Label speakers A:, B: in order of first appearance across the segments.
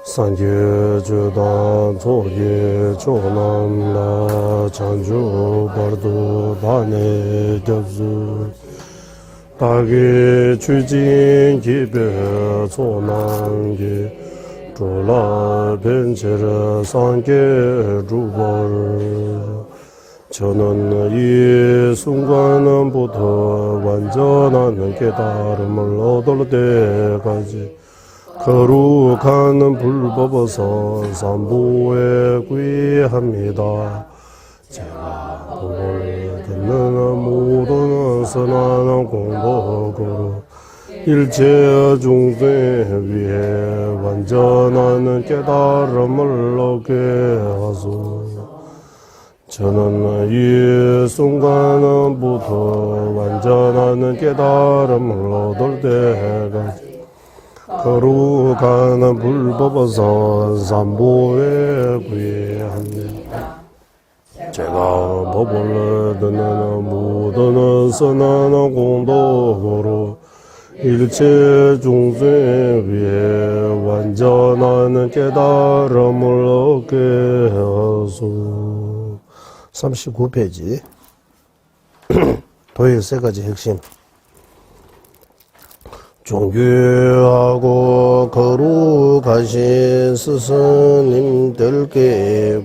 A: 산계 주단 조계 조남라 장주 버도 반에 접수 다게 추진 기별 조난게 조라 벤체르 산계 주벌 저는 이 순간부터 완전한 깨달음을 얻을 때까지 거룩한 불법에서 삼보에 구의합니다. 제가 복을 듣는 모든 선한 공덕으로 일체 중생 위해 완전한 깨달음을 얻게 하소서. 저는 이 순간부터 완전한 깨달음을 얻을 때까지 거룩한 불법에서 삼보에 구의합니다. 제가 법을 듣는 모든 선한 공덕으로 일체 중생 위해 완전한 깨달음을 얻게 하소서. 39페이지 도의 세 가지 핵심. 존귀하고 거룩하신 스승님들께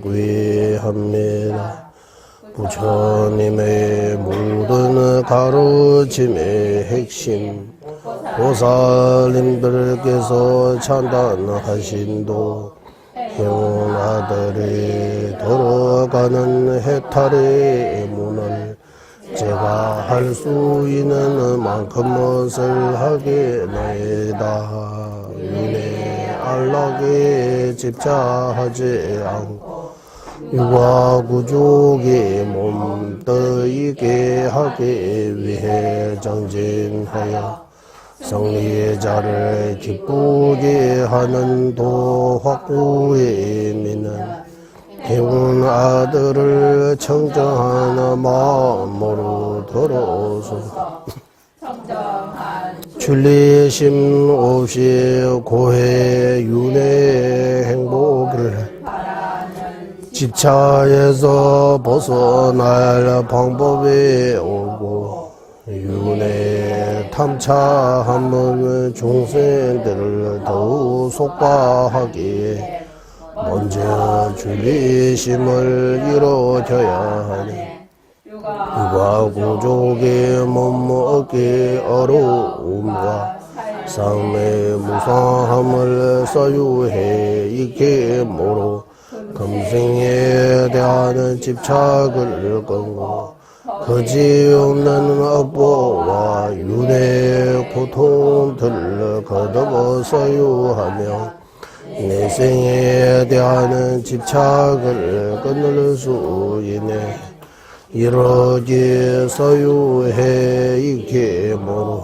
A: 구의합니다. 부처님의 모든 가르침의 핵심, 보살님들께서 찬단하신 형 아들이 들어가는 해탈의 문을 제가 할 수 있는 만큼 설하겠나이다. 윤회 안락에 집착하지 않고 육아 구족의 몸 떠있게 하기 위해 정진하여 성리자를 기쁘게 하는 도 확고의 미는 태운 아들을 청정하는 마음으로 들어서 출리심 없이 고해 윤회 행복을 집착에서 벗어날 방법에 오고 윤회 탐차함은 중생들을 더욱 속박하기에 먼저 출리심을 이루어져야 하니 육아 구족의 몸 얻기 어려움과 삶의 무상함을 소유해 있게 모로 금생에 대한 집착을 끊고 거지없는 업보와 윤회 고통들을 거듭 소유하며 내생에 대한 집착을 끊을 수 있네. 이러기 소유해 있게 모로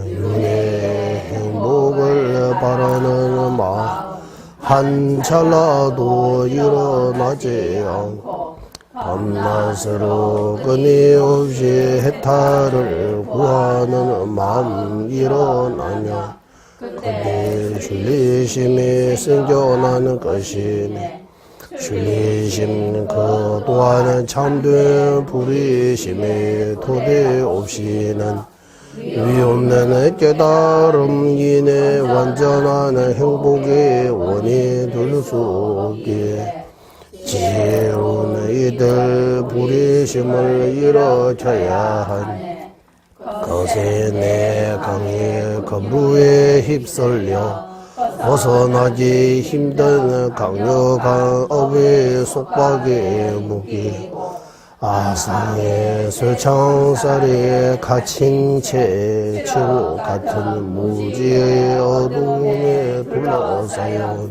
A: 윤회 행복을 바라는 마음 한 찰나도 일어나지 않고 밤낮으로 끊임없이 해탈을 구하는 마음 일어나며 그때 출리심이 생겨나는 것이네. 출리심 그 또한 참된 불의심의 토대 없이는 위없는 깨달음 인해 완전한 행복의 원이 될 수 없기에 지혜로운 이들 불의심을 일으켜야 하니 거세 내 강의 검루에 휩쓸려 벗어나기 힘든 강력한 업의 속박에 묶이 아상의 설창살에 갇힌 채 치고 같은 무지의 어둠에 둘러싸여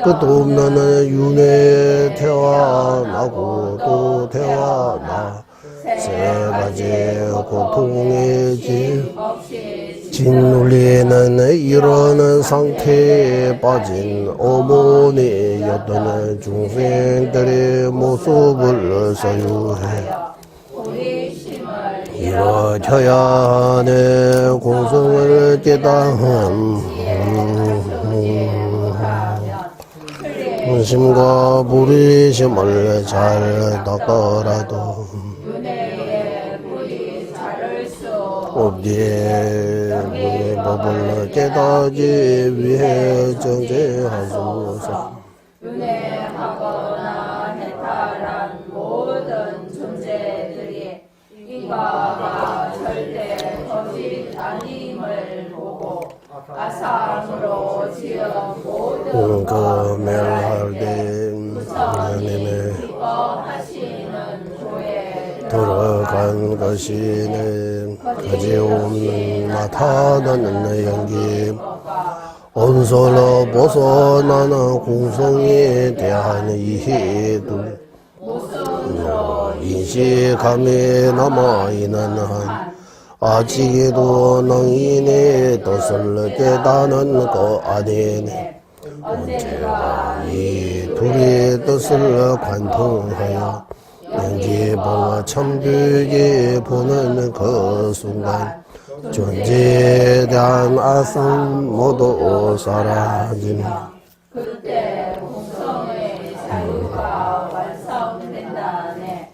A: 끝도 없는 윤회 태어나고 또 태어나 세 가지 고통의 진논리에는 이런 상태에 빠진 어머니였던 중생들의 모습을 소유해 이루어져야 하는 공성을 깨달은 심과 부리심을 잘 닦더라도 없기에 우리 법을 깨닫기 위해 정죄하소서.
B: 윤회하거나 해탈한 모든 존재들이 인과가 절대 거짓 아님을 보고 아상으로 지은 모든
A: 멸할 때 하나님의
B: 기뻐하시는 교회
A: 들어간 것이는 가지없는 나타나는 연기 온솔로 벗어나는 공성에 대한 이해도 인식감이 남아있는 한 아직에도 능인의 뜻을 깨닫는 것 아니네. 언제가 이 둘의 뜻을 관통하여 연기보와 참되게 보는 그 순간 존재에 대한 아성 모두 사라지는
B: 그때 공성의 자유가 완성된다네.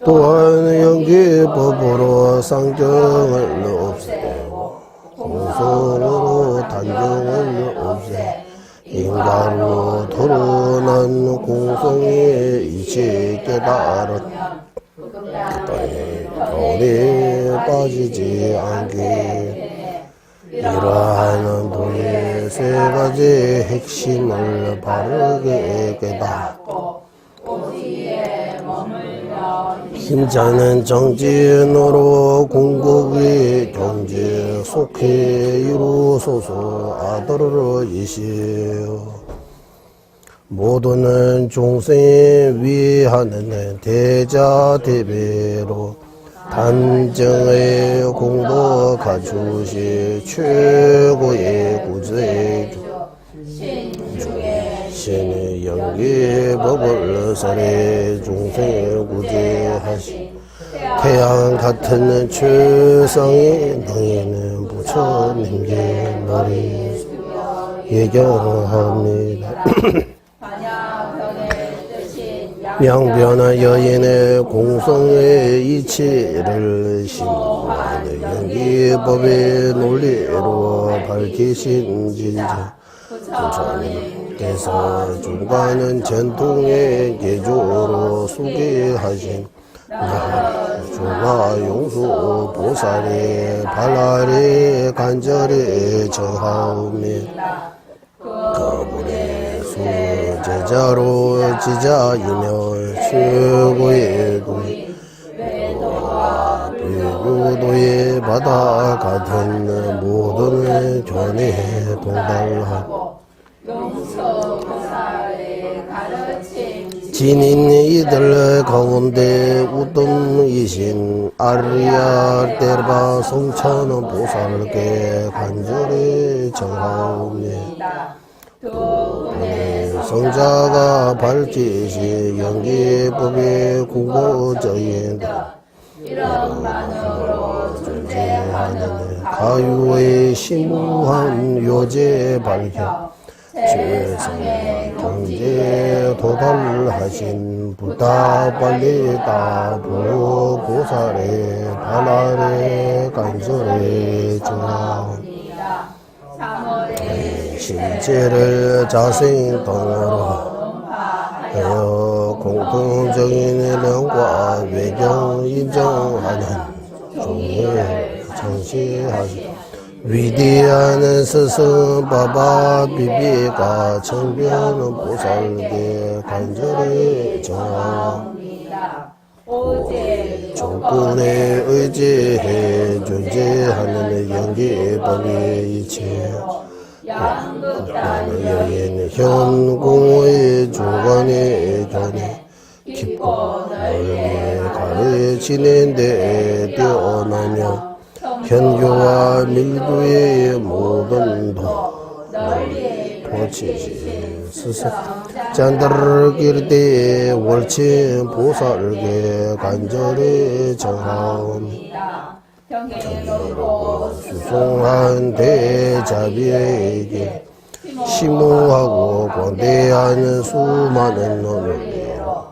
A: 또한 연기법으로 상정을 없애고 공성으로 단정을 없애 인간으로 드러난 공성의 이치 깨달은 그때의 돈에 빠지지 않게 이러한 도의 세 가지 핵심을 바르게 깨닫고 힘차는 정진으로 궁극의 경제 속해 이루소서. 아들을 이시오. 모두는 종생에 위하는 대자 대배로 단정의 공도 갖추시 최고의 구세주 신의 영계 법을 설해 종생을 구제하시 태양 같은 최상의 능에는 부처님께 머리 예경합니다. 양변한 여인의 공성의 이치를 심오한 연기법의 논리로 밝히신 진짜 부처님께서 중간은 전통의 개조로 소개하신 조가 용수 보살의 발랄의 간절히 정하옵니다. 그분의 수제자로 지자이며 최고의 비교도의 바다 같은 모든 견해 동달하고 진인 이들 가운데 우등이신 아리아 때바 성천은 보살께 간절히 정하옵니다. 성자가 밝히시 연기법의 궁고적인 존재하는 가유의 심무한 요제 밝혀 최선의 경제에 도달하신 불다 빨리다 보살의 발랄의 간절히 정하옵니다. 실제를 자생등으로 하여 공통적인 명과 외경 인정하는 종을 정시하시 위대한 스승 바바 비비가 청변은 보살께 간절히 정하옵니다. 조건에 의지해 존재하는 연기법의 이체 여인 현공의 중간에 견해 깊고 넓게 가르치는 데 뛰어나며 현교와 밀도의 모든 널리 포치시 스승 잔다를 때 월침 보살께 간절히 정하옵니다. 경외롭고 수송한 대자비에게 심무하고 광대한 수많은 논리로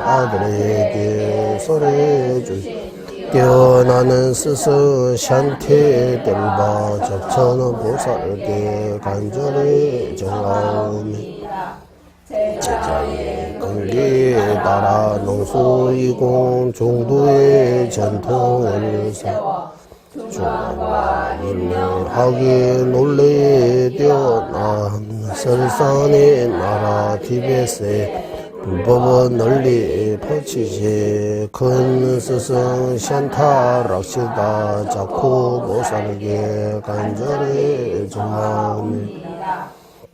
A: 아들에게 설해 주신 뛰어나는 스승 샨테 델바 적천은 보살에게 간절히 정하오니 제자의 근기에 따라 농수이공 종도의 전통을 세워 중앙과 인명하게 논리에 뛰어난 설산의 나라 티벳에 불법은 널리 퍼치지 큰 스승 샨타 락시다 자쿠 보살에게 간절히 정하오니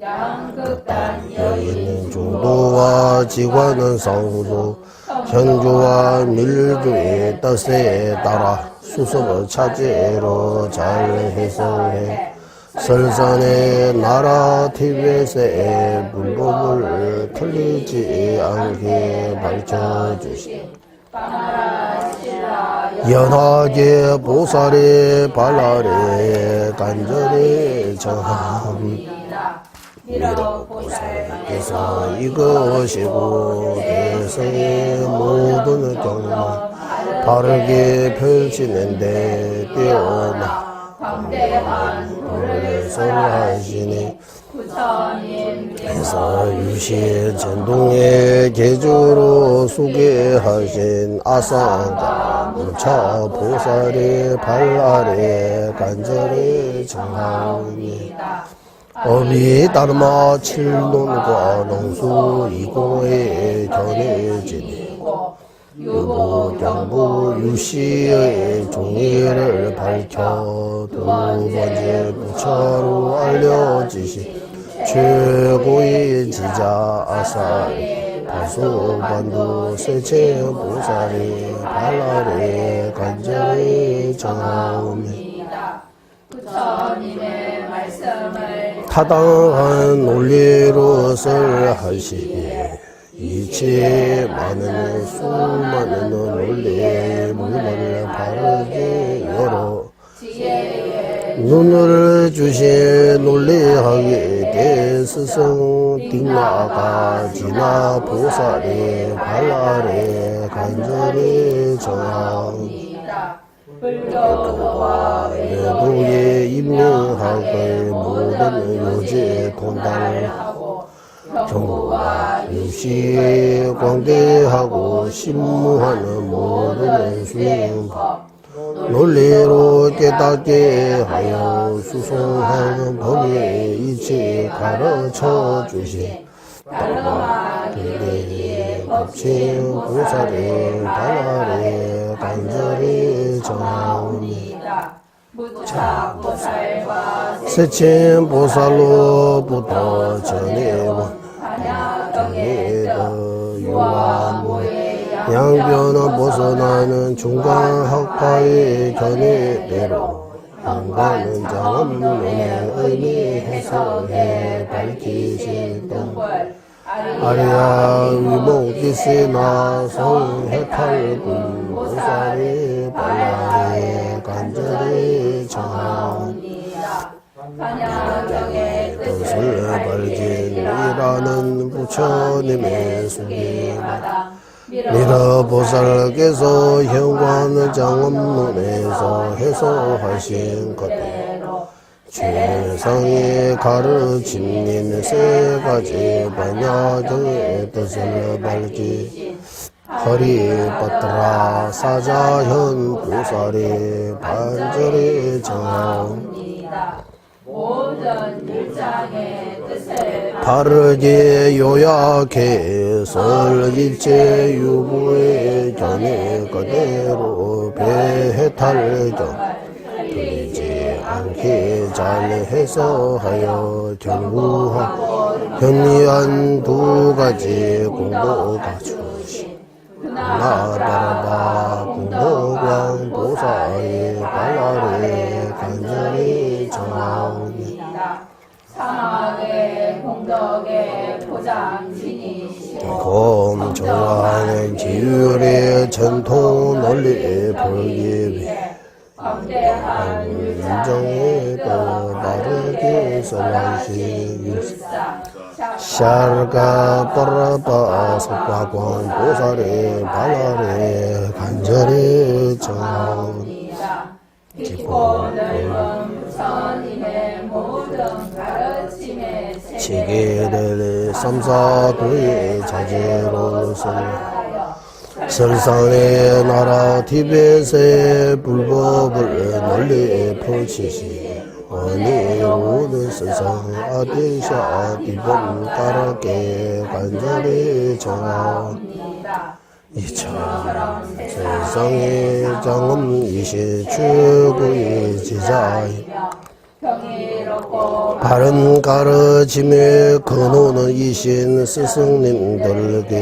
A: 양극단 여인 중도와 지관은 상도 현주와 밀주의 뜻에 따라 수습을 차지로 잘 해석해 설산의 나라 티벳의 불법을 틀리지 않게 밝혀주신 연하게 보살의 발랄에 간절히 정합니다. 보살께서 이것이고 대성의 모든 경험 바르게 펼치는데 뛰어나 광대한 불을 설하시니 부처님께서 유시 전동의 계주로 소개하신 아상가 무차 보살의 발 아래 간절히 정하옵니다. 어미다르마 칠론과 농수 이고의 견해지니고 유부 경부 유시의 종의를 밝혀 두 번째 부처로 알려지신 최고의 지자 아사리 다소반도 세체 보살이 발 아래 간절히 정하옵니다. 부처님의 말씀을 타당한 논리로 설하시기에 이치에 많은 수많은 논리의 문을 바르게 열어 눈을 주신 논리하게 대스승 딩나가 지나 보살의 발 아래 간절히 정하옵니다. 불교도와 외도의 임명학의 모든 요지에 통달하고 경부와 유시에 광대하고 심무하는 모든 수행법 논리로 깨닫게 하여 수송하는 법의 이치 가르쳐 주신 달마기대의 법칙 보살의 발 아래 간절히 정하옵니다. 무차보살과 세친보살로부터 전해온 단약경에도 유아무의 양변은 벗어나는 중간학파의 견해대로 현관은 장엄론의 의미 해석해 밝히신 동벌 아리아 위목기세나 성해탈군 보살의 발라에 간절히 정하옵니다. 반야경의 뜻을 밝힌이라는 부처님의 소개마다 미라보살께서 현관을 장엄론에서 해석하신 것대로 최상의 가르침인 세 가지 반야경의 뜻을 밝히 허리바트라 사자현 보살이 반절히 정하옵니다. 모든 일장의 뜻을 바르게 요약해 설일체 유부의 견해 그대로 배해탈경 틀리지 않게 잘 해석하여 경구하고 현미한 두 가지 공부가 주신 나바라바 공덕왕 보살의 발 아래 간절히 정하옵니다. 사막의 공덕의 보장진이시오 검정하는 지율의 전통 논리에 풀기 위해
B: 광대한
A: 윤정에 또 바르게 설라시 샤르가 빠라빠 속과광 보살에 발라레 간절히 정하옵니다.
B: 깊고 넓은 부처님의 모든 가르침에
A: 지게를 삼사도의 자제로서 설상의 나라 티벳의 불법을 널리 펼치시 어느 모든 세상 아디샤 디범 가르게 간절히 정하옵니다. 이처럼 세상의 장엄이시 최고의 제자이 바른 가르침의 근원은 이신 스승님들에게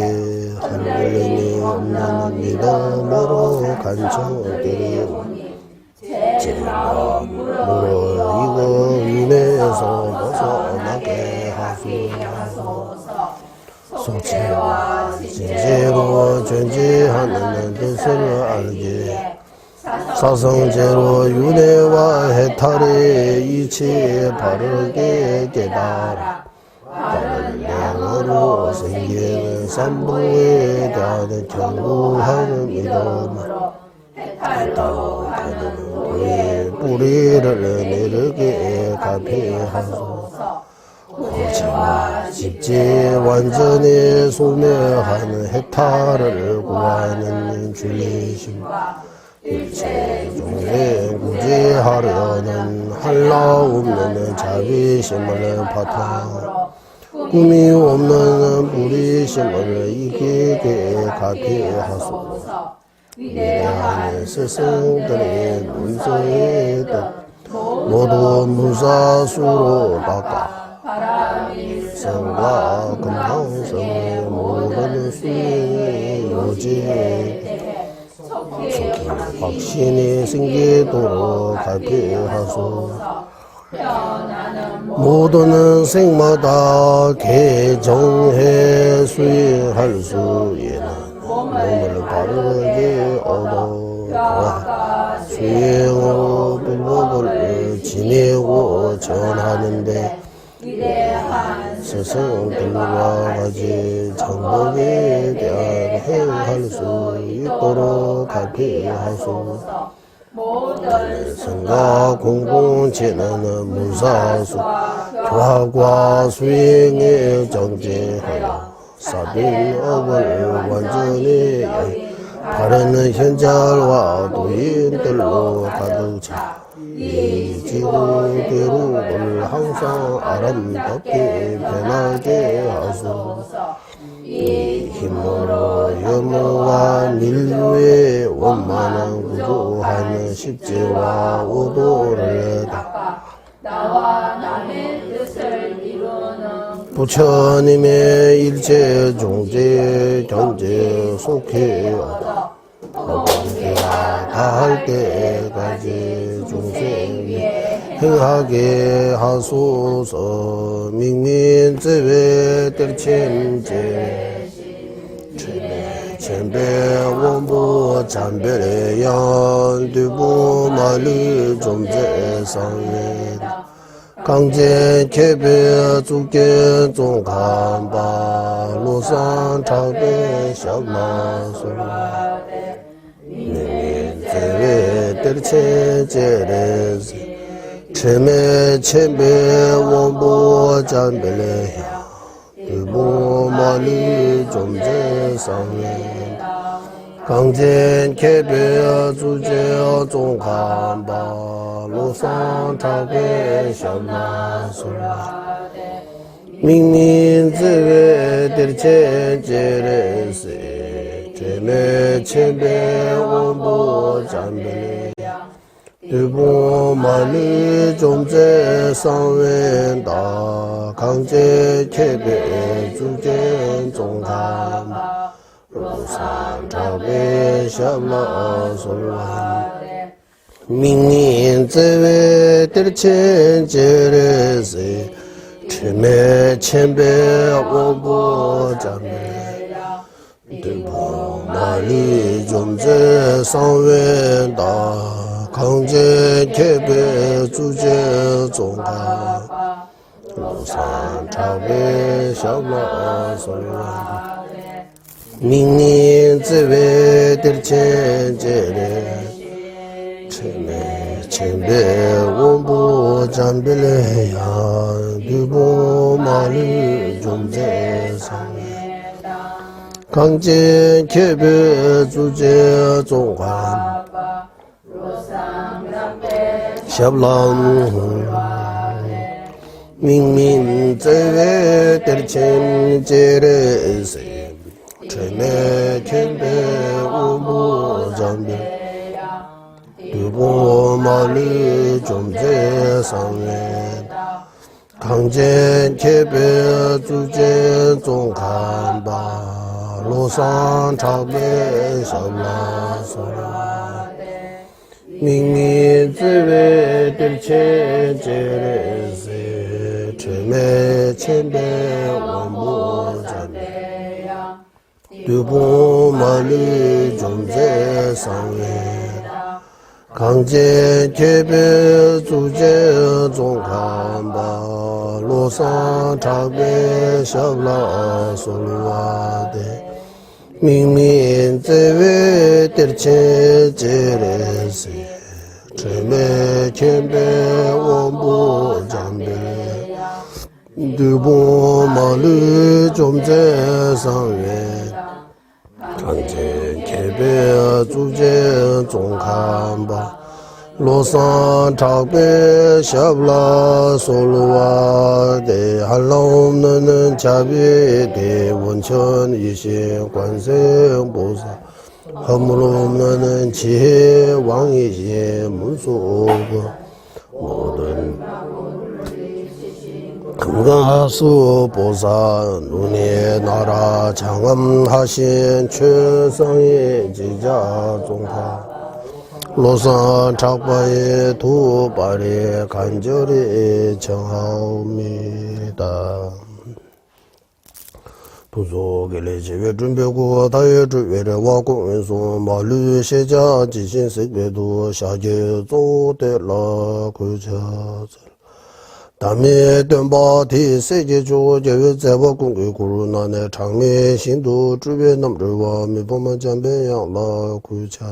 A: 한일이 없는 믿음으로 간청드리오니 제마음으로 이거 위에서 벗어나게 하소서. 속죄와 진제로 존재하는 뜻을 알게 사성제로 윤회와 해탈의 이치에 바르게 깨달아 바른 양으로 생기는 삼부에 대한 견고한 믿음으로 해탈로 가는 도의 뿌리를 내르게 가피하소서. 고지와 집지 완전히 소멸하는 해탈을 구하는 주의심과 일체 종에 구제하려는 한라 없는 자비심을 바탕으로 꿈이 없는 불의심을 이기게 가피하소서. 위대한 스승들의 문서의 뜻 모두 무사수로 바꿔 성과 금강성의 모든 수행의 요지에 속히 확신이 생기도록 가피하소서. 모든 생마다 개정해 수행할 수 있는 몸을 바르게 얻어 수행으로 불법을 지내고 전하는데 스승들과 같이 정법에 대한 행할 수 있도록 가피하소서. 모든 생각 공공체는 무사수 교화과 수행에 정제하여 사빈업을 완전히 바르는 현잘과 도인들로 가득 차 이 지구대로를 항상 아름답게 변하게 하소서. 이 힘으로 염무와 밀류의 원만한 구조하는 십지와 오도를 닦아 나와 남의 뜻을 이루는 부처님의 일체 종제 견제 속해 얻어 법원계가 다할 때까지 중생이 행하게 하소서. 민민제외 뜰침제 천배 원부 참별의 연두부 말리 좀제상에 강제 개별 주견 종간바 로산 차배 샤마소라 제외 뜰체제레스 체메 체베 원보 잔벨레야 두부 말리 좀제상에 강제 개별 주제 종간바 로산 차배 샤마소라 민민제외 뜰체제레스 제메 체베 원보 잔벨레야 두부 말리 좀제 상웬다 강제 개베 주제 종감 로산 차베 샤마솔란 민민제외 뜰체제레세 제메 체베 원보 잔벨레야 두부 말리 좀제 상웬다 강제 개배 주제 종가 로산 차배 샤마 소라 민니 제베 들첸제레 체메 쳔베 원보 잠빌레야 두보 마리 좀제상 강제 개배 주제 종관 샤블람 민민 제외 들첸 제레세 체메 쳔베 오모 잠베 두보 마리 좀제상에 강제 개배 주제 종관바 로산 차베 샤블라 소라 민미 제베 들체 제레세 체메 쳔베 원보 잠베 두보 마리 좀제상에 강제 개배 주제 종간바 로산 차베 샤블라 솔와데 민민 제외 들체 제레세 체메 쳔베 원보 잠베 두보 마리 좀제상에 강제 개배 주제 종간바 로산 차베 샤블라 솔와데 할라없는 자비대 원천 이시 관세음보사 허물없는 지혜 왕이시 문수오고 모든 금강하수 보사 눈의 나라 장엄하신 최성의 지자 종파 로산 작바의 두 발이 간절히 청하옵니다. 부족의 제외 준비고 다의 주외를 와공연소 마루 세자 지신 세배도 샤제 조대라 그자절 담에 던바티 세계조 제외 제보 공개 구루나네 장미 신도 주변 남들과 미범만 잠배양라 그자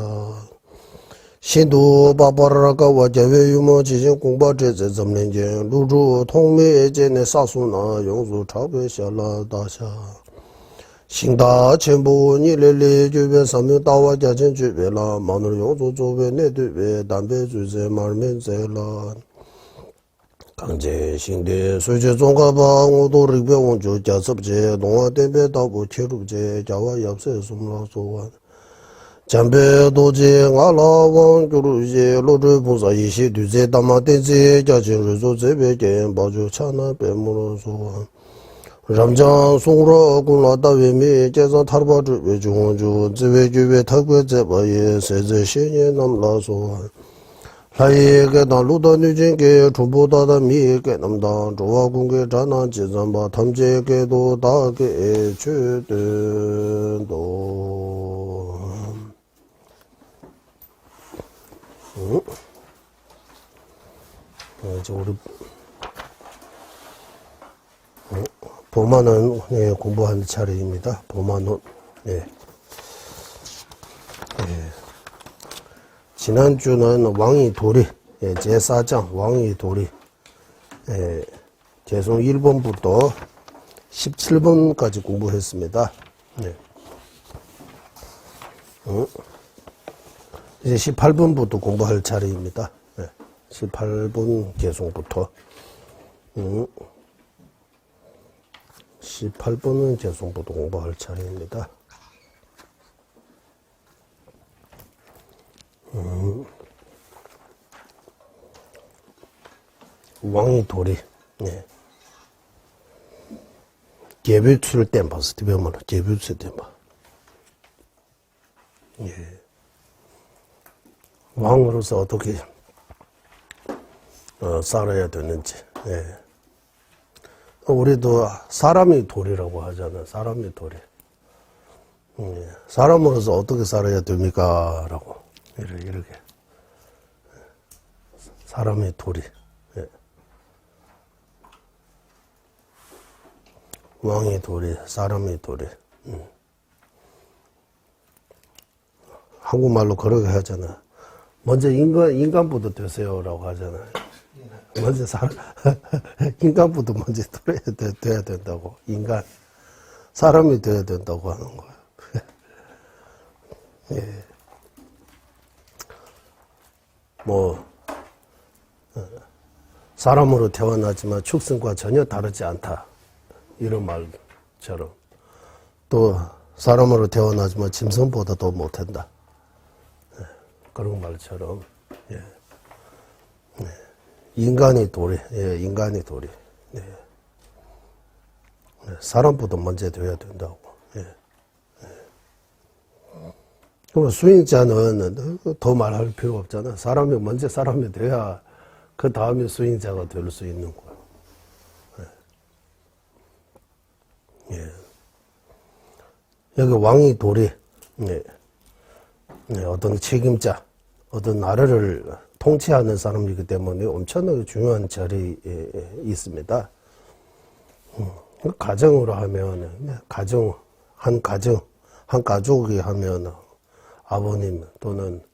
A: 신도 바바라가 와제외 유모 지신 공바 제제 점령제 루주 통매 제네 사수나 용수 차배 샤라 다샤 신다 전부 니레레 주변 삼명 다와 자진 주변라 마늘 용수 조변 내두베 담배 주제 말면제라 강제 신대 소제 종가바 오도 르베 원조 자섭제 농화 대배 다부 체루제 자와 yap세 숨라 소와 잠배 도제 알라원 주루제 로드 부사 이시 두제 담마데제 자진 르조 제베게 바주 차나 베무로 소와 람장 송로 군라다 외미 제자 타르바주 외중주 제외주베 타고 제바예 세제 신예 남라 소와 라이게 나루다 뉴진게 주보다다 미게 남다 조화 공개 자나 지점바 탐제게도 다게 주든도 이제 우리 보만은 예, 공부하는 차례입니다. 보만은 예. 지난주는 왕이 도리, 예, 제4장 왕이 도리, 예, 개송 1번부터 17번까지 공부했습니다. 네. 이제 18번부터 공부할 차례입니다. 네. 18번 개송부터 18번은 개송부터 공부할 차례입니다. 왕이 도리, 예. 개뷰출 때 봤을 때 보면 개뷰출 때 봐. 예. 왕으로서 어떻게 살아야 되는지. 예. 우리도 사람이 도리라고 하잖아요. 사람이 도리. 예. 사람으로서 어떻게 살아야 됩니까? 라고 이렇게 사람의 도리. 예. 왕의 도리, 사람의 도리. 한국말로 그렇게 하잖아. 먼저 인간부터 되세요라고 하잖아요. 먼저 인간부터 먼저 돼야 된다고. 인간. 사람이 돼야 된다고 하는 거예요. 예. 사람으로 태어나지만 축생과 전혀 다르지 않다. 이런 말처럼. 또, 사람으로 태어나지만 짐승보다 더 못한다. 예. 그런 말처럼. 예. 예. 인간의 도리. 예. 인간의 도리. 예. 사람보다 먼저 돼야 된다고. 예. 그럼 수행자는 더 말할 필요 없잖아. 사람이 먼저 사람이 돼야 그 다음에 수행자가 될 수 있는 거야. 예. 예. 여기 왕이 도리, 예. 예. 어떤 책임자, 어떤 나라를 통치하는 사람이기 때문에 엄청나게 중요한 자리에 있습니다. 가정으로 하면, 한 가족이 하면 아버님 또는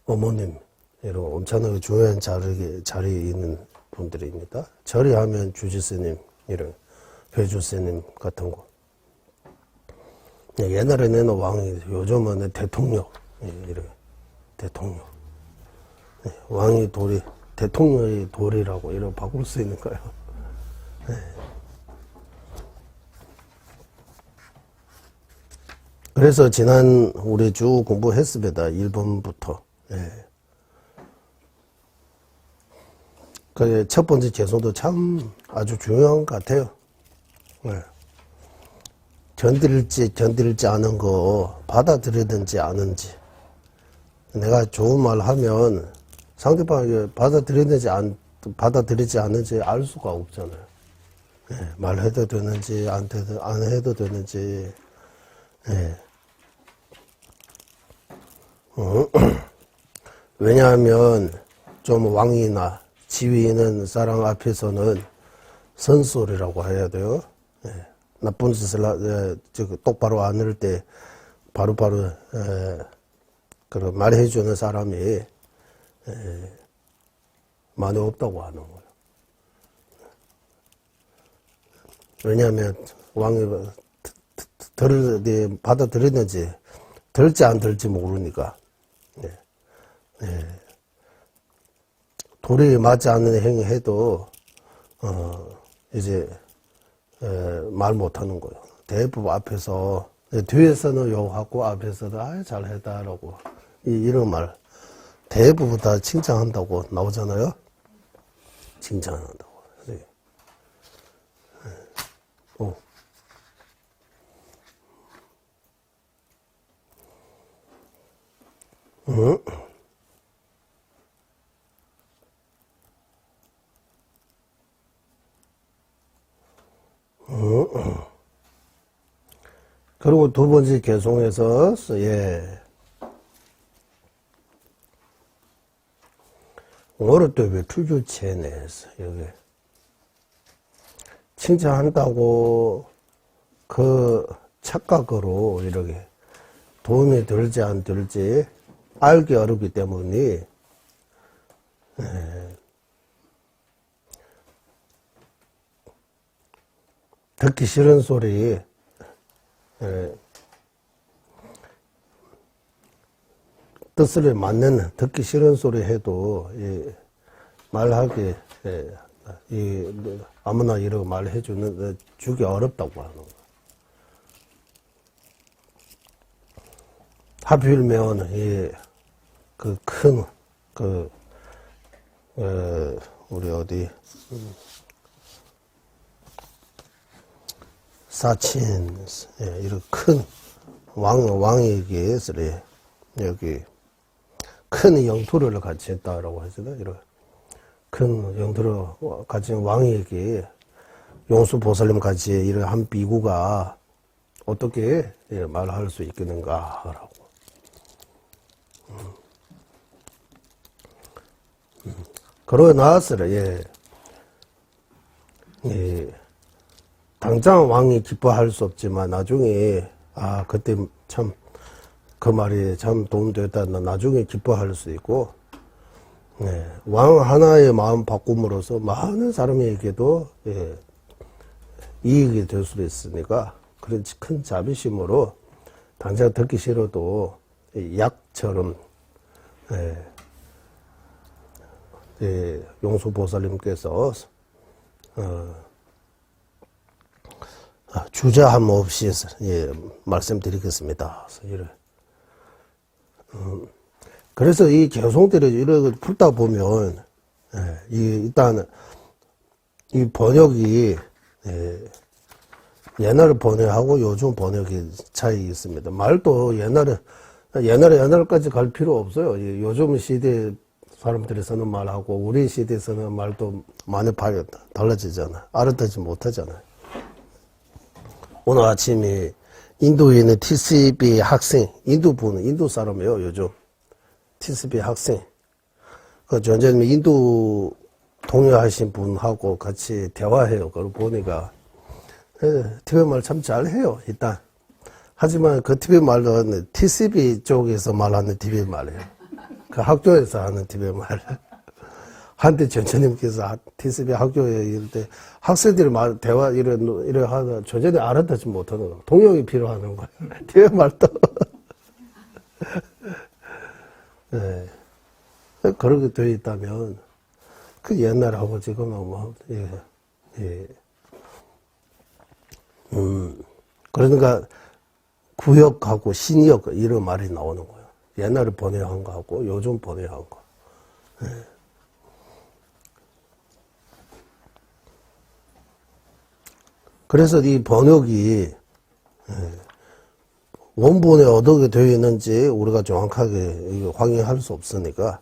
A: 어머님, 이런 엄청나게 중요한 자리에 있는 분들입니다. 절이 하면 주지스님, 이런 회주스님 같은 거. 옛날에는 왕이, 요즘은 대통령, 이런 대통령. 왕이 도리, 대통령의 도리라고 이렇게 바꿀 수 있는 거예요. 그래서 지난 우리 쭉 공부했습니다. 1번부터. 예. 그 첫 번째 개성도 참 아주 중요한 것 같아요. 예. 견딜지 않은 거 받아들이든지 않은지. 내가 좋은 말 하면 상대방이 받아들이지 않는지 알 수가 없잖아요. 예. 말해도 되는지 안 해도 되는지. 예. 왜냐하면 좀 왕이나 지위 있는 사람 앞에서는 선소리라고 해야 돼요. 예. 나쁜 짓을 똑바로 안 할 때 바로바로 그런 말해주는 사람이 많이 없다고 하는 거예요. 왜냐하면 왕이 받아들이는지 들지 안 들지 모르니까. 도리에 맞지 않는 행위 해도 이제 말 못하는 거예요. 대부분 앞에서 뒤에서는 욕하고 앞에서는 잘했다라고 이런 말 대부분 다 칭찬한다고 나오잖아요. 칭찬한다고. 그리고 두 번째 개송에서, 예. 어릴 때 왜 출교체내에서, 여기. 칭찬한다고 그 착각으로 이렇게 도움이 될지 안 될지 알기 어렵기 때문에, 듣기 싫은 소리, 뜻을 맞는 듣기 싫은 소리 해도 말하기 아무나 이러고 말해주는 주기 어렵다고 하는 거예요. 하필이면 그 큰 우리 어디 사친 이런 큰 왕에게 여기 큰 영토를 같이 했다라고 하잖아요. 이런 큰 영토를 가진 왕에게 용수보살님 같이 이런 한 비구가 어떻게 말할 수 있겠는가라고. 그러고 나서는, 예. 예. 당장 왕이 기뻐할 수 없지만, 나중에, 아, 그때 참, 그 말이 참 도움됐다. 나중에 기뻐할 수 있고, 예. 왕 하나의 마음 바꿈으로써 많은 사람에게도, 예. 이익이 될 수도 있으니까, 그런 큰 자비심으로, 당장 듣기 싫어도, 약처럼, 예. 예, 용수보살님께서 주저함 없이 예, 말씀드리겠습니다. 그래서 이 개송들을 이렇게 풀다 보면 예, 일단 이 번역이 예, 옛날 번역하고 요즘 번역이 차이 있습니다. 말도 옛날까지 갈 필요 없어요. 요즘 시대 사람들이 쓰는 말하고 우리 시대에 쓰는 말도 많이 달라지잖아. 알아듣지 못하잖아. 오늘 아침에 인도에 있는 TCB 학생, 인도 사람이에요, 요즘. TCB 학생. 그 전전에 인도 동요하신 분하고 같이 대화해요. 그걸 보니까. 티베트 말 참 잘해요, 일단. 하지만 그 티베트 말은 TCB 쪽에서 말하는 티베트 말이에요. 그 학교에서 하는 티베트 말. 한때 전처님께서 TCB 학교에 이럴 때 학생들이 대화 이래 하다 전처님 알아듣지 못하는 거. 동역이 필요하는 거예요. 티베트 말도. 네. 그렇게 되어 있다면 그 옛날하고 지금은 뭐, 예. 그러니까 구역하고 신역 이런 말이 나오는 거예요. 옛날에 번역한 거하고 요즘 번역한 거. 예. 그래서 이 번역이 원본에 어떻게 되어 있는지 우리가 정확하게 확인할 수 없으니까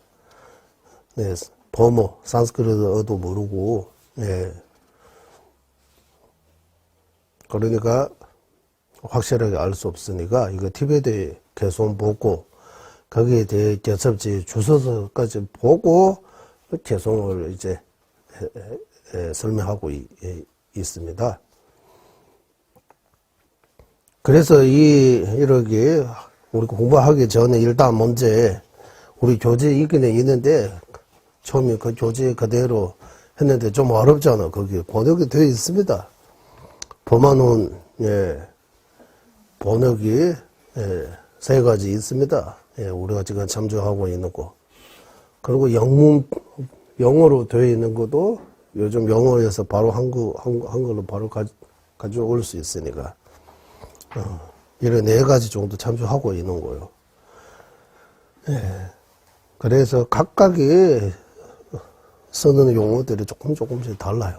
A: 네, 버모, 산스크리트어도 모르고 예. 그러니까 확실하게 알 수 없으니까 이거 티베트 개송 보고 거기에 대해 개섭지 주소서까지 보고 개송을 이제 설명하고 있습니다. 그래서 이렇게 우리 공부하기 전에 일단 먼저 우리 교재 있기는 있는데 처음에 그 교재 그대로 했는데 좀 어렵잖아. 거기 번역이 되어 있습니다. 보면은 예, 번역이 예, 세 가지 있습니다. 예, 우리가 지금 참조하고 있는 거. 그리고 영어로 되어 있는 것도 요즘 영어에서 바로 한글로 바로 가져올 수 있으니까. 이런 네 가지 정도 참조하고 있는 거예요. 예. 그래서 각각의 쓰는 용어들이 조금씩 달라요.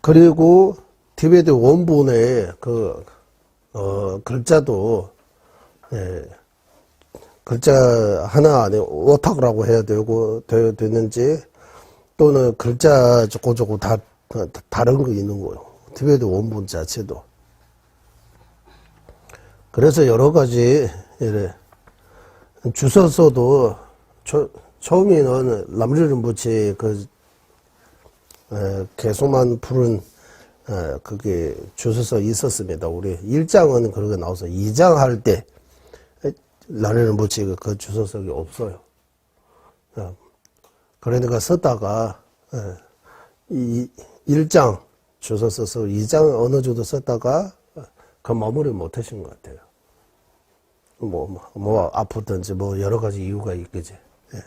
A: 그리고 티베트 원본의 글자도, 예, 글자 하나 안에 오타쿠라고 해야 되는지, 또는 글자 조금 다른 거 있는 거예요. 티베트 원본 자체도. 그래서 여러 가지, 이래, 주소서도, 처음에는 람리른보치 개소만 푸른, 그게 주소서 있었습니다. 우리 1장은 그렇게 나와서 2장 할 때, 람리른보치 그 주소석이 없어요. 그러니까 썼다가, 이 1장 주소 써서 2장 어느 정도 썼다가 그 마무리 못 하신 것 같아요. 뭐 아프든지 뭐 여러 가지 이유가 있겠지. 예.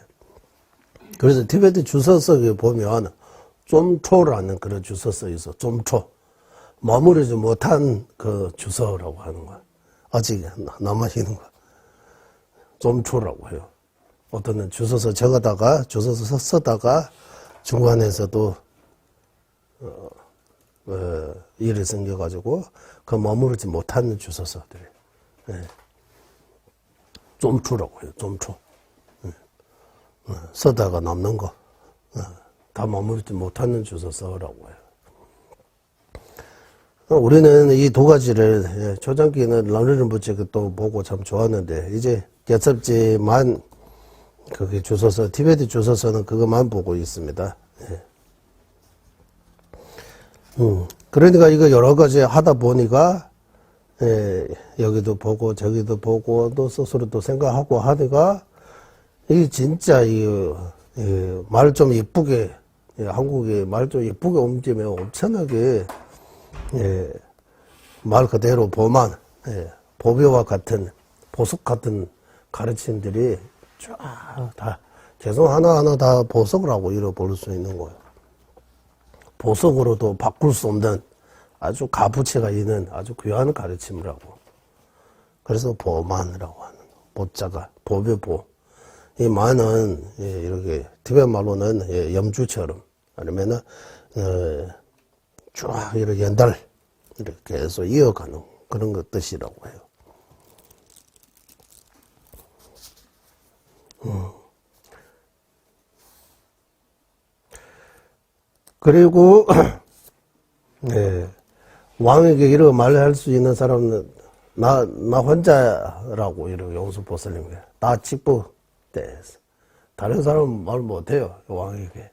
A: 그래서 티베트 주소석에 보면 좀초라는 그런 주소서 있어. 좀초. 마무리지 못한 그 주소라고 하는 거야. 아직 남아있는 거야. 좀초라고 해요. 어떤 주소서 적어다가 주소서 쓰다가 중간에서도 일이 생겨가지고 그 머무르지 못하는 주소서들이 좀초라고 해요. 좀초. 쓰다가 남는 거 다 머무르지 못하는 주소서라고 해요. 우리는 이 두 가지를 초창기는 람리른보치 또 보고 참 좋았는데 이제 개섭지만 그게 주소서, 티베트 주소서는 그것만 보고 있습니다. 예. 그러니까 이거 여러 가지 하다 보니까, 예, 여기도 보고, 저기도 보고, 또 스스로도 생각하고 하니까, 이 진짜, 말 좀 예쁘게, 예, 한국에 말 좀 예쁘게 옮기면 엄청나게, 예, 말 그대로 보만, 예, 보배와 같은, 보석 같은 가르침들이 쫙 다, 개성 하나하나 다 보석을 하고 이러 볼 수 있는 거예요. 보석으로도 바꿀 수 없는 아주 값어치가 있는 아주 귀한 가르침이라고. 그래서 보만이라고 하는, 보자가, 보배보. 이 만은, 예, 이렇게, 티베트 말로는, 예, 염주처럼, 아니면은, 쫙, 이렇게 연달, 이렇게 해서 이어가는 그런 것 뜻이라고 해요. 그리고, 예, 왕에게 이런 말을 할 수 있는 사람은, 나 혼자라고, 이렇게 용수보살님께. 나 직부 때. 다른 사람은 말 못해요, 왕에게.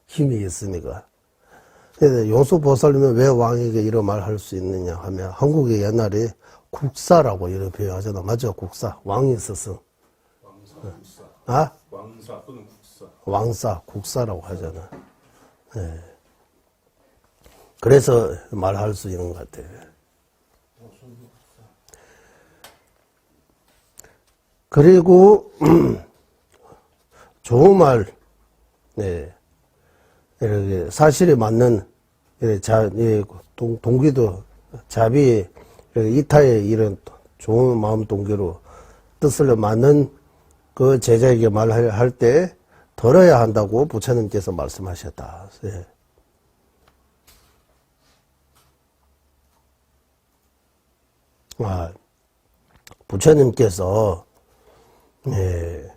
A: 힘이 있으니까. 근데 용수보살님은 왜 왕에게 이런 말 할 수 있느냐 하면, 한국에 옛날에 국사라고 이렇게 표현하잖아. 맞죠? 국사. 왕이 스승.
C: 왕사, 국사.
A: 아?
C: 왕사 또는 국사.
A: 왕사, 국사라고 하잖아. 예. 그래서 말할 수 있는 것 같아요. 그리고, 좋은 말, 네. 이렇게 사실에 맞는, 동기도, 자비, 이타의 이런 좋은 마음 동기로 뜻을 맞는 그 제자에게 말할 때 들어야 한다고 부처님께서 말씀하셨다. 예. 부처님께서, 예,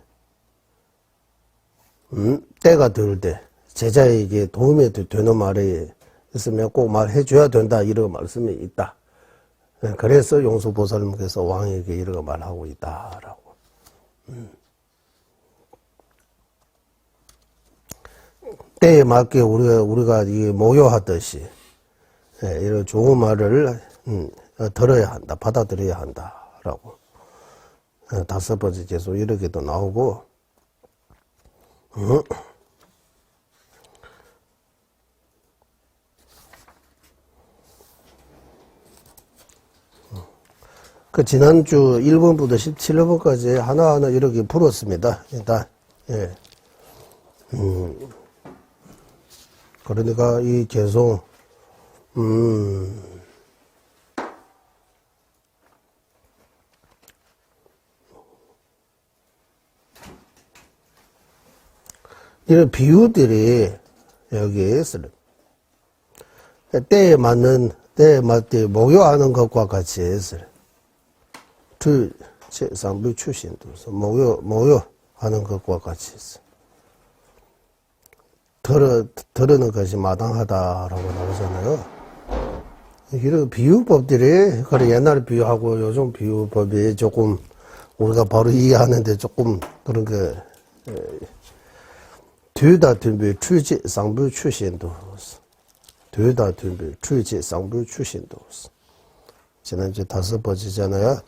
A: 때가 들 때, 제자에게 도움이 되는 말이 있으면 꼭 말해줘야 된다, 이런 말씀이 있다. 예, 그래서 용수보살님께서 왕에게 이런 말하고 있다라고. 때에 맞게 우리가 이게 모여하듯이, 예, 이런 좋은 말을, 들어야 한다, 받아들여야 한다라고. 다섯 번째 계속 이렇게도 나오고, 그 지난주 1번부터 17번까지 하나하나 이렇게 풀었습니다. 일단, 예. 그러니까 이 계속, 이런 비유들이 여기에 있어요. 때에 맞게 모여하는 것과 같이 있어요. 제3부 출신도 모여하는 것과 같이 있어. 들으는 것이 마땅하다라고 나오잖아요. 이런 비유법들이, 그래, 옛날 비유하고 요즘 비유법이 조금, 우리가 바로 이해하는데 조금 그런 게, 뒤다 둔비 출지 쌍부 출신도 뒤다 둔비 출지 쌍부 출신도 지난주 다섯 번째잖아요.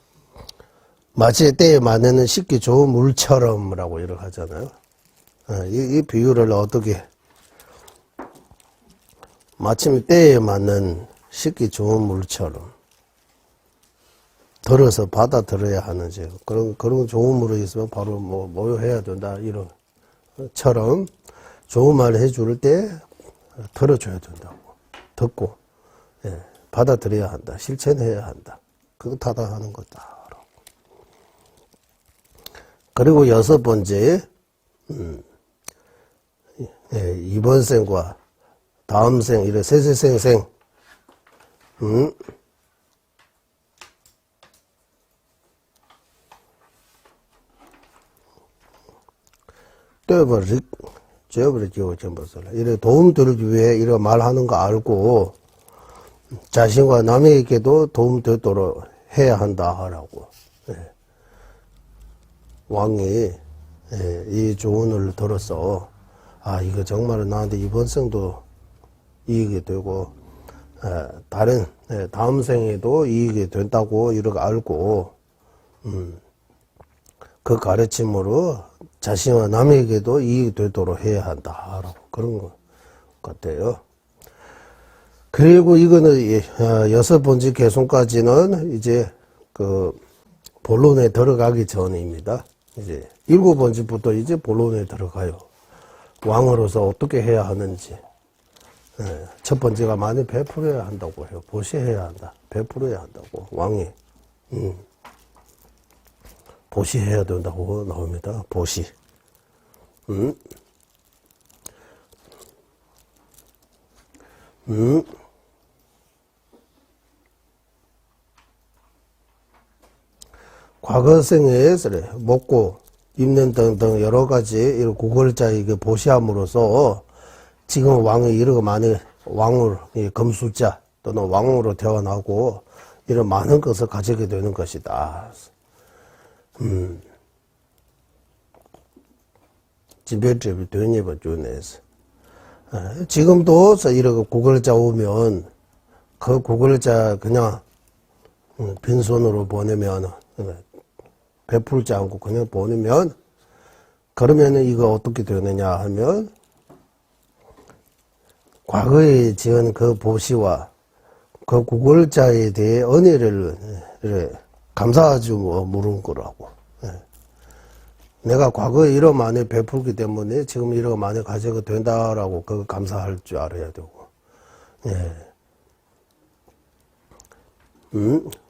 A: 마치 때에 맞는 식기 좋은 물처럼라고 이렇게 하잖아요. 이 비유를 어떻게 마침 때에 맞는 식기 좋은 물처럼 들어서 받아들여야 하는지 그런 좋은 물이 있으면 바로 모여해야 된다 이런 처럼 좋은 말을 해줄 때 들어줘야 된다고 듣고 받아들여야 한다 실천해야 한다 그거 타당하는 거다. 그리고 여섯 번째 이번 생과 다음 생 이런 세세생생 떼버리 쥐어버리고 전부서라. 이래 도움 들기 위해 이런 말하는 거 알고 자신과 남에게도 도움 되도록 해야 한다 하라고 왕이 이 조언을 들어서 아 이거 정말 나한테 이번 생도 이익이 되고 다른 다음 생에도 이익이 된다고 이렇게 알고 그 가르침으로 자신과 남에게도 이익이 되도록 해야 한다라고 그런 것 같아요. 그리고 이거는 6번째 개송까지는 이제 그 본론에 들어가기 전입니다. 이제 7번째부터 이제 본론에 들어가요. 왕으로서 어떻게 해야 하는지. 첫 번째가 많이 베풀어야 한다고 해요. 보시해야 한다. 베풀어야 한다고. 왕이. 보시해야 된다고 나옵니다. 보시. 과거생에 먹고 입는 등등 여러 가지 이런 구걸자에게 보시함으로써 지금 왕이 이런 많이 왕을 금수자 또는 왕으로 태어나고 이런 많은 것을 가지게 되는 것이다. 집에집에 되니까 주네서 지금도 이렇게 구걸자 오면 그 구걸자 그냥 빈손으로 보내면 베풀지 않고 그냥 보내면 그러면은 이거 어떻게 되느냐 하면 과거에 지은 그 보시와 그 구걸자에 대해 은혜를 감사하지 물은 거라고. 내가 과거에 이런 많이 베풀기 때문에 지금 이런 많이 가지게 된다라고 그거 감사할 줄 알아야 되고.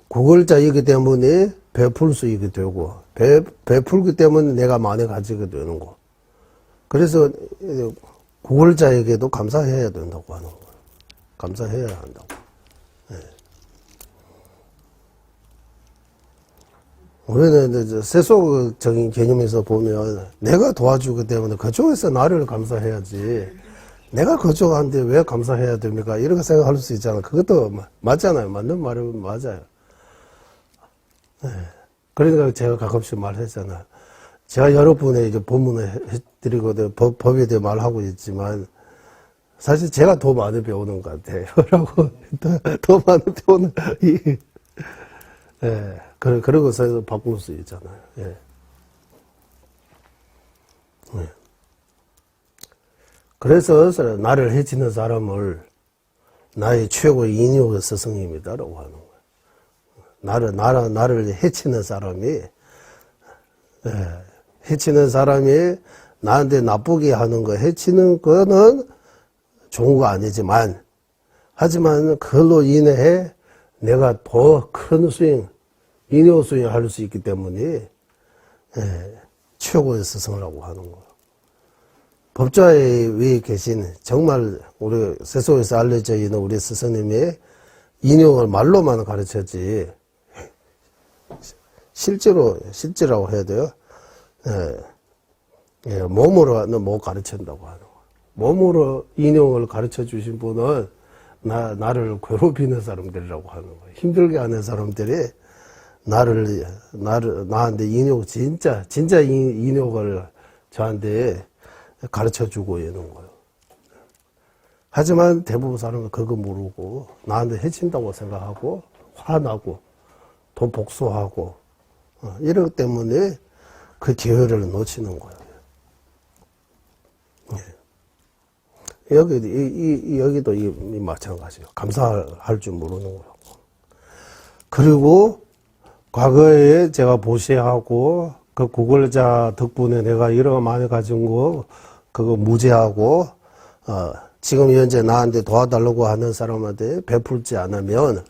A: 구걸자이기 때문에 베풀 수 있게 되고 베풀기 때문에 내가 많이 가지게 되는 거. 그래서 구걸자에게도 감사해야 된다고 하는 거예요. 감사해야 한다고. 우리는 세속적인 개념에서 보면 내가 도와주기 때문에 그쪽에서 나를 감사해야지 내가 그쪽한테 왜 감사해야 됩니까? 이렇게 생각할 수 있잖아. 그것도 맞잖아요. 맞는 말은 맞아요. 그러니까 제가 가끔씩 말했잖아요. 제가 여러분의 이제 본문을 해드리고 법에 대해 말하고 있지만 사실 제가 더 많이 배우는 것 같아요. 라고 더 많이 배우는 그러고서 바꿀 수 있잖아요. 그래서 나를 해치는 사람을 나의 최고의 인욕의 스승입니다라고 하는 거예요. 나를 해치는 사람이 해치는 사람이 나한테 나쁘게 하는 거 해치는 거는 좋은 거 아니지만 하지만 그걸로 인해 내가 더 큰 수행 인욕 수행을 할 수 있기 때문에 최고의 스승이라고 하는 거예요. 법좌에 위에 계신 정말 우리 세속에서 알려져 있는 우리 스승님의 인욕을 말로만 가르쳤지 실제라고 해야 돼요. 몸으로는 못 가르친다고 하는 거예요. 몸으로 인욕을 가르쳐 주신 분은 나를 괴롭히는 사람들이라고 하는 거예요. 힘들게 하는 사람들이 나한테 인욕, 진짜 인욕을 저한테 가르쳐 주고 있는 거예요. 하지만 대부분 사람은 그거 모르고 나한테 해친다고 생각하고 화나고 더 복수하고 이러기 때문에 그 기회를 놓치는 거예요. 여기도 마찬가지예요. 감사할 줄 모르는 거라고. 그리고 과거에 제가 보시하고 그 구걸자 덕분에 내가 이런 거 많이 가진 거 그거 무죄하고 지금 현재 나한테 도와달라고 하는 사람한테 베풀지 않으면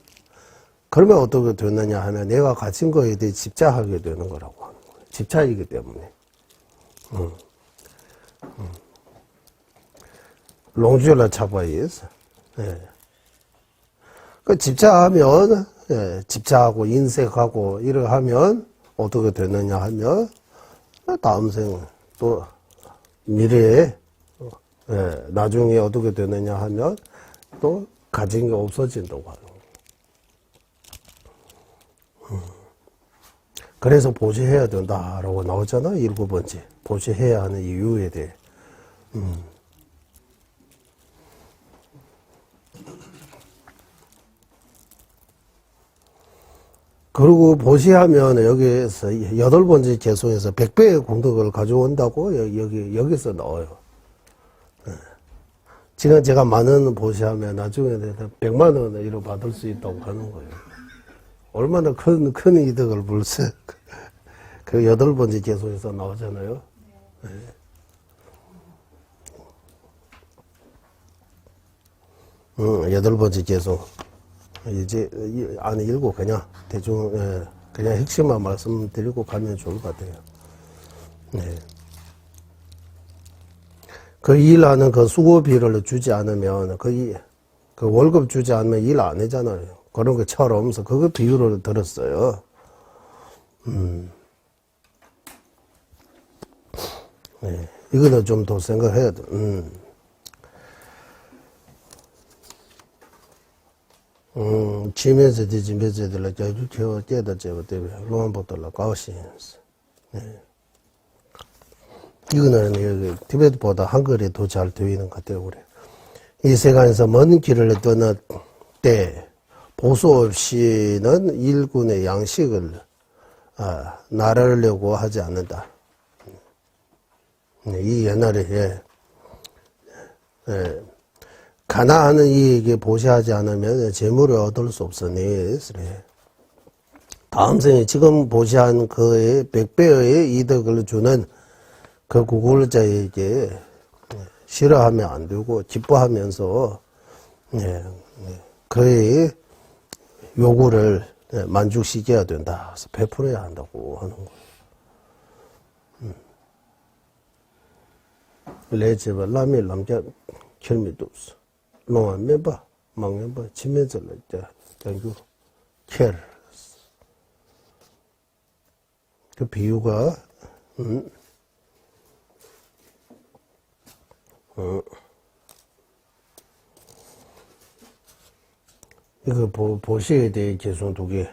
A: 그러면 어떻게 되느냐 하면 내가 가진 거에 대해 집착하게 되는 거라고 하는 거예요. 집착이기 때문에. 롱주라 차바이에서. 그 집착하면 집착하고 인색하고 이렇게 하면 어떻게 되느냐 하면 다음 생 또 미래에 나중에 어떻게 되느냐 하면 또 가진 게 없어진다고 하는 거예요. 그래서 보시해야 된다라고 나오잖아. 7번째. 보시해야 하는 이유에 대해. 그리고 보시하면 여기에서 8번째 개송에서 100배의 공덕을 가져온다고 여기서 나와요. 지금 제가 많은 보시하면 나중에 100만 원을 이로 받을 수 있다고 하는 거예요. 얼마나 큰 이득을 벌써 그 8번째 개송에서 나오잖아요. 네. 여덟 번째 개송. 이제 안 읽고 그냥 대충 그냥 핵심만 말씀드리고 가면 좋을 것 같아요. 네. 그 일하는 그 수고비를 주지 않으면 그 월급 주지 않으면 일 안 하잖아요. 그런 것처럼 그거 비유를 들었어요. 네. 이거는 좀 더 생각해야 돼. 지면서 뒤집혀져들라 자주켜 깨닫지고 때문에 로만보달라 가오시면서. 이거는 여기 티베트보다 한글이 더 잘 되어 있는 것 같아요. 그래. 이 세간에서 먼 길을 떠날 때 보수 없이는 일군의 양식을 나르려고 하지 않는다. 이 옛날에 가나하는 이에게 보시하지 않으면 재물을 얻을 수 없으니 다음 생에 지금 보시한 그의 100배의 이득을 주는 그 구걸자에게 싫어하면 안 되고 기뻐하면서 그의 요구를 만족시켜야 된다. 그래서 베풀어야 한다고 하는 거예요. 레제바 라미 람자 켈미도 없어. 농안 멤버 망멤버 치면서 장주 켈. 그 비유가 이거 보시에 대해 개송 2개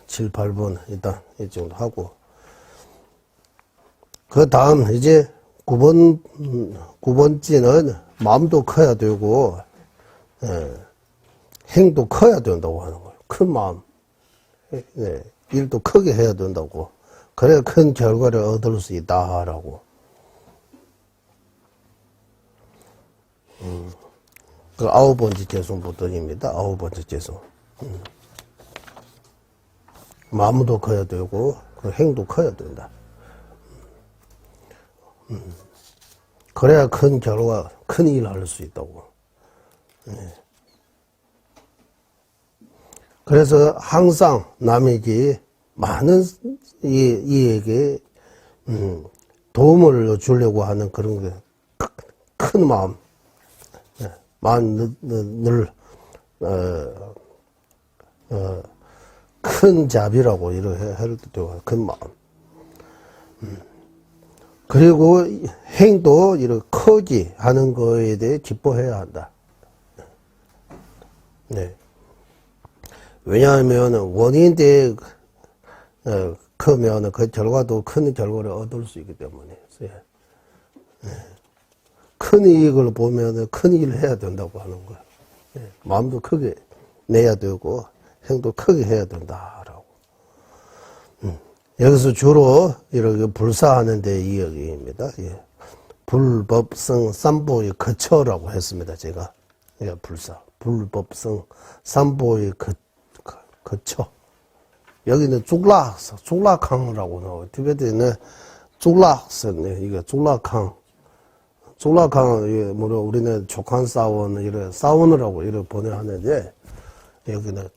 A: 7, 8번 일단 이 정도 하고 그 다음 이제 9번째는 마음도 커야 되고 행도 커야 된다고 하는 거예요. 큰 마음. 일도 크게 해야 된다고. 그래야 큰 결과를 얻을 수 있다라고. 그 9번째 개송부터입니다. 9번째 개송. 마음도 커야 되고 그 행도 커야 된다. 그래야 큰 결과, 큰 일을 할 수 있다고. 그래서 항상 남에게 많은 이에게 도움을 주려고 하는 그런 게 큰 마음, 늘 큰 자비라고 이렇게 할 때도 큰 마음. 그리고 행도 이렇게 크게 하는 거에 대해 기뻐해야 한다. 네. 왜냐하면 원인에 크면 그 결과도 큰 결과를 얻을 수 있기 때문에. 큰 이익을 보면 큰 일을 해야 된다고 하는 거야. 마음도 크게 내야 되고 행도 크게 해야 된다라고. 여기서 주로 이렇게 불사하는 데 이야기입니다. 불법성 삼보의 거처라고 했습니다. 제가 불사 불법성 삼보의 거처. 여기는 쭈락항이라고 나와요. 티베트에는 쭈락성, 이게 쭈락항. 쭈락항, 물론 우리는 족한 사원, 이래 사원이라고 이렇게 번역하는데, 여기는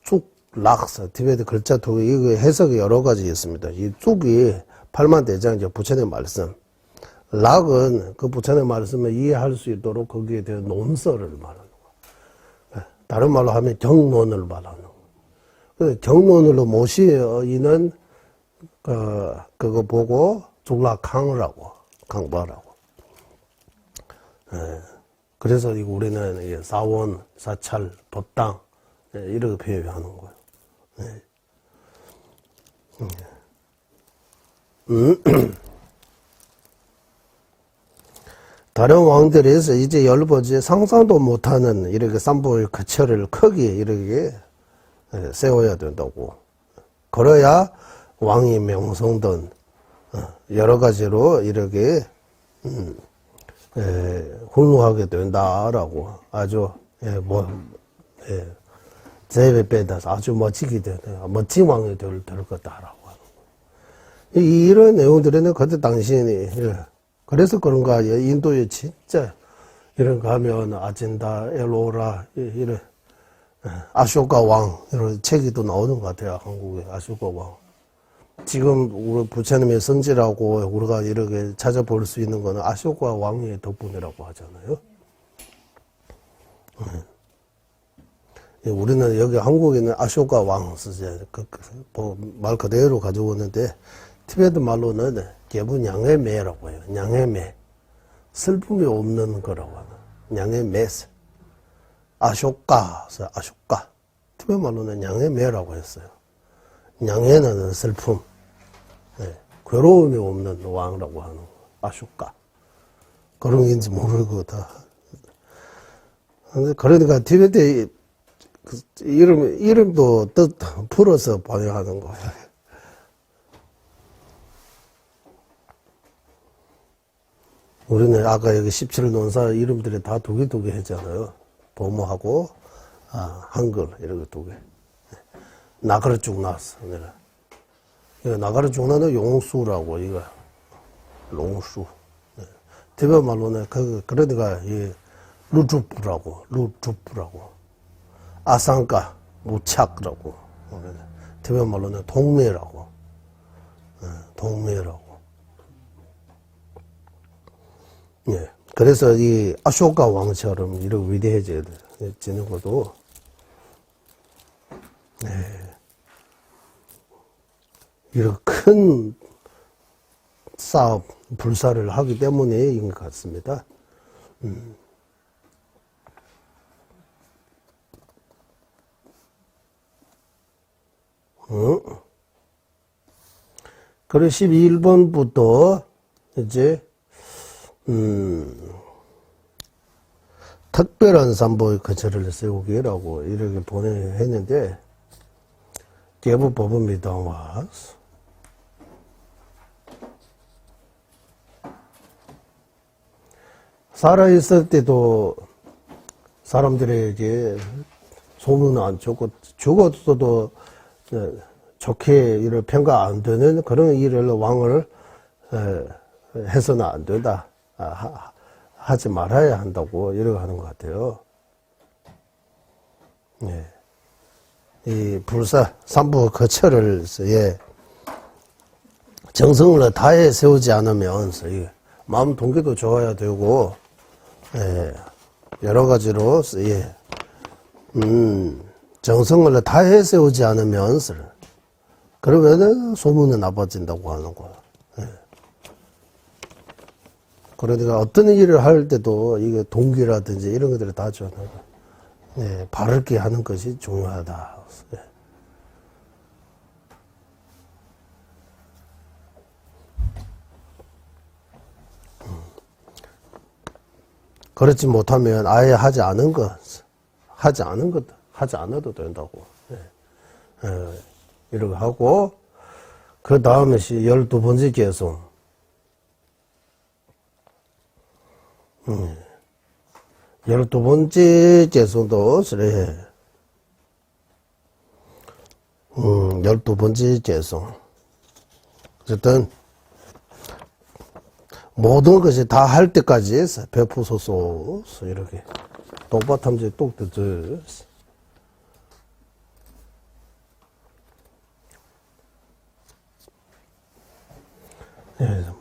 A: 쭈락서, 티베트 글자 두 개, 이거 해석이 여러 가지 있습니다. 이 쭈이 팔만대장, 이제 부처님 말씀. 락은 그 부처님 말씀을 이해할 수 있도록 거기에 대한 논설을 말하는 거예요. 다른 말로 하면 경론을 말하는 거예요. 경론으로 모시는, 그거 보고 쭈락항이라고, 강바라고. 그래서 이거 우리는 사원, 사찰, 법당 이렇게 표현하는 거예요. 다른 왕들에서 이제 열버지 상상도 못하는 이렇게 삼보의 거처를 크게 이렇게 세워야 된다고. 그래야 왕이 명성된 여러 가지로 이렇게 훌륭하게 된다라고 아주 제배 빼다서 아주 멋지게 멋진 왕이 될 거다라고 하는 거. 이런 내용들은 그때 당시에 그래서 그런가 인도에 진짜 이런 거 하면 아젠다 엘로라 이런 아쇼카 왕 이런 책이 또 나오는 것 같아요. 한국의 아쇼카 왕. 지금 우리 부처님의 성질하고 우리가 이렇게 찾아볼 수 있는 거는 아쇼카 왕의 덕분이라고 하잖아요. 우리는 여기 한국에는 아쇼카 왕 쓰죠. 말 그대로 가지고 오는데 티베트 말로는 개분 양해매라고 해요. 양해매. 슬픔이 없는 거라고 하는. 양해매. 아쇼카. 아쇼카. 티베트 말로는 양해매라고 했어요. 양해는 슬픔. 괴로움이 없는 왕이라고 하는 거. 아쇼카. 그런 게인지 모르고 다. 그러니까 티베트 이름도 뜻 풀어서 번역하는 거예요. 우리는 아까 여기 17논사 이름들이 다 두 개 했잖아요. 보모하고, 한글, 이렇게 두 개. 나가르 쭉 나왔어, 내가. 이거 나가르 쭉 나는 용수라고, 이거. 용수. 티베트 말로는, 그러니까, 루주프라고. 아상가, 무착이라고. 티베트 말로는 동매라고. 동매라고. 예. 그래서 이 아쇼카 왕처럼 이렇게 위대해지는 것도, 이렇게 큰 사업, 불사를 하기 때문에인 것 같습니다. 그리고 11번부터 이제 특별한 삼보의 거처를 세우기라고 이렇게 보내했는데 계부법입니다. 살아있을 때도 사람들에게 소문 안 좋고 죽었어도 좋게 일을 평가 안 되는 그런 일을 왕을 해서는 안 된다. 하지 말아야 한다고 이러고 하는 것 같아요. 예. 이 불사 삼부 거처를 정성을 다해 세우지 않으면 마음 동기도 좋아야 되고 여러 가지로 정성을 다해 세우지 않으면 그러면은 소문은 나빠진다고 하는 거야. 그러니까 어떤 일을 할 때도 이게 동기라든지 이런 것들을 다 좀 바르게 하는 것이 중요하다. 그렇지 못하면 아예 하지 않아도 된다고. 이렇게 하고, 그 다음에 12번째 개송. 12번째 개송도, 12번째 개송. 어쨌든, 모든 것이 다 할 때까지 베푸소서, 이렇게. 똑바탐지 똑뜨즈.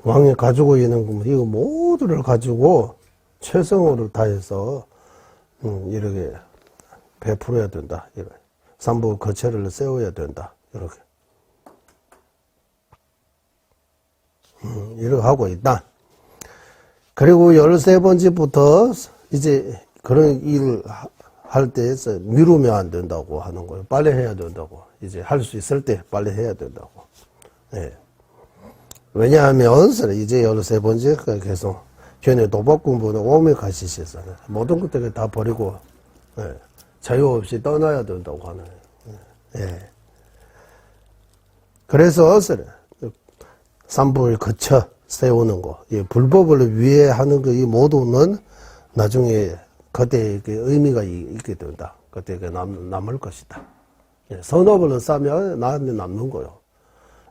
A: 왕이 가지고 있는 거, 이거 모두를 가지고 최선을 다해서, 이렇게 베풀어야 된다. 이렇게. 삼부 거처를 세워야 된다. 이렇게. 이렇게 하고 있다. 그리고 13번째부터 이제 그런 일을 할 때에서 미루면 안 된다고 하는 거예요. 빨리 해야 된다고. 이제 할 수 있을 때 빨리 해야 된다고. 예. 왜냐하면 이제 13번째 계속 전에 도박 공부는 오메 가시시잖아요. 모든 것들을 다 버리고 자유 없이 떠나야 된다고 하는. 예. 그래서 삼부를 거쳐 세우는 거, 이 불법을 위해 하는 거, 이 모두는 나중에 그때 의미가 있게 된다. 그때 남을 것이다. 예. 선업을 쌓으면 나한테 남는 거요.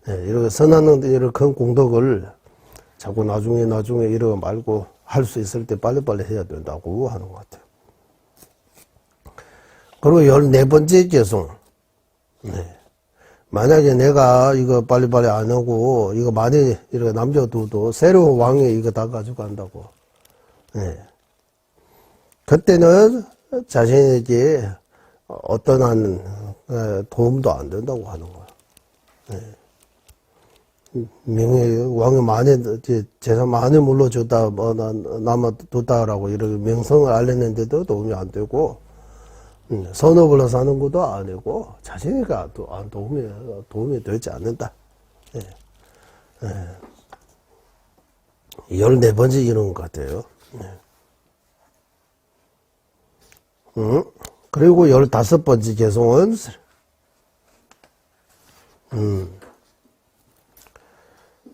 A: 예. 이렇게 선하는 이런 큰 공덕을 자꾸 나중에 이러고 말고 할 수 있을 때 빨리빨리 해야 된다고 하는 것 같아요. 그리고 14번째 개송. 네. 만약에 내가 이거 빨리빨리 안 하고, 이거 많이 이렇게 남겨둬도 새로운 왕이 이거 다 가져간다고. 네. 그때는 자신에게 어떤 한 도움도 안 된다고 하는 거야. 네. 명예, 왕이 많이, 재산 많이 물러줬다, 남아뒀다라고 이렇게 명성을 알렸는데도 도움이 안 되고, 선업을 사는 것도 아니고, 자신이가 도움이 되지 않는다. 예. 예. 14번째 이런 것 같아요. 예. 그리고 15번째 개송은,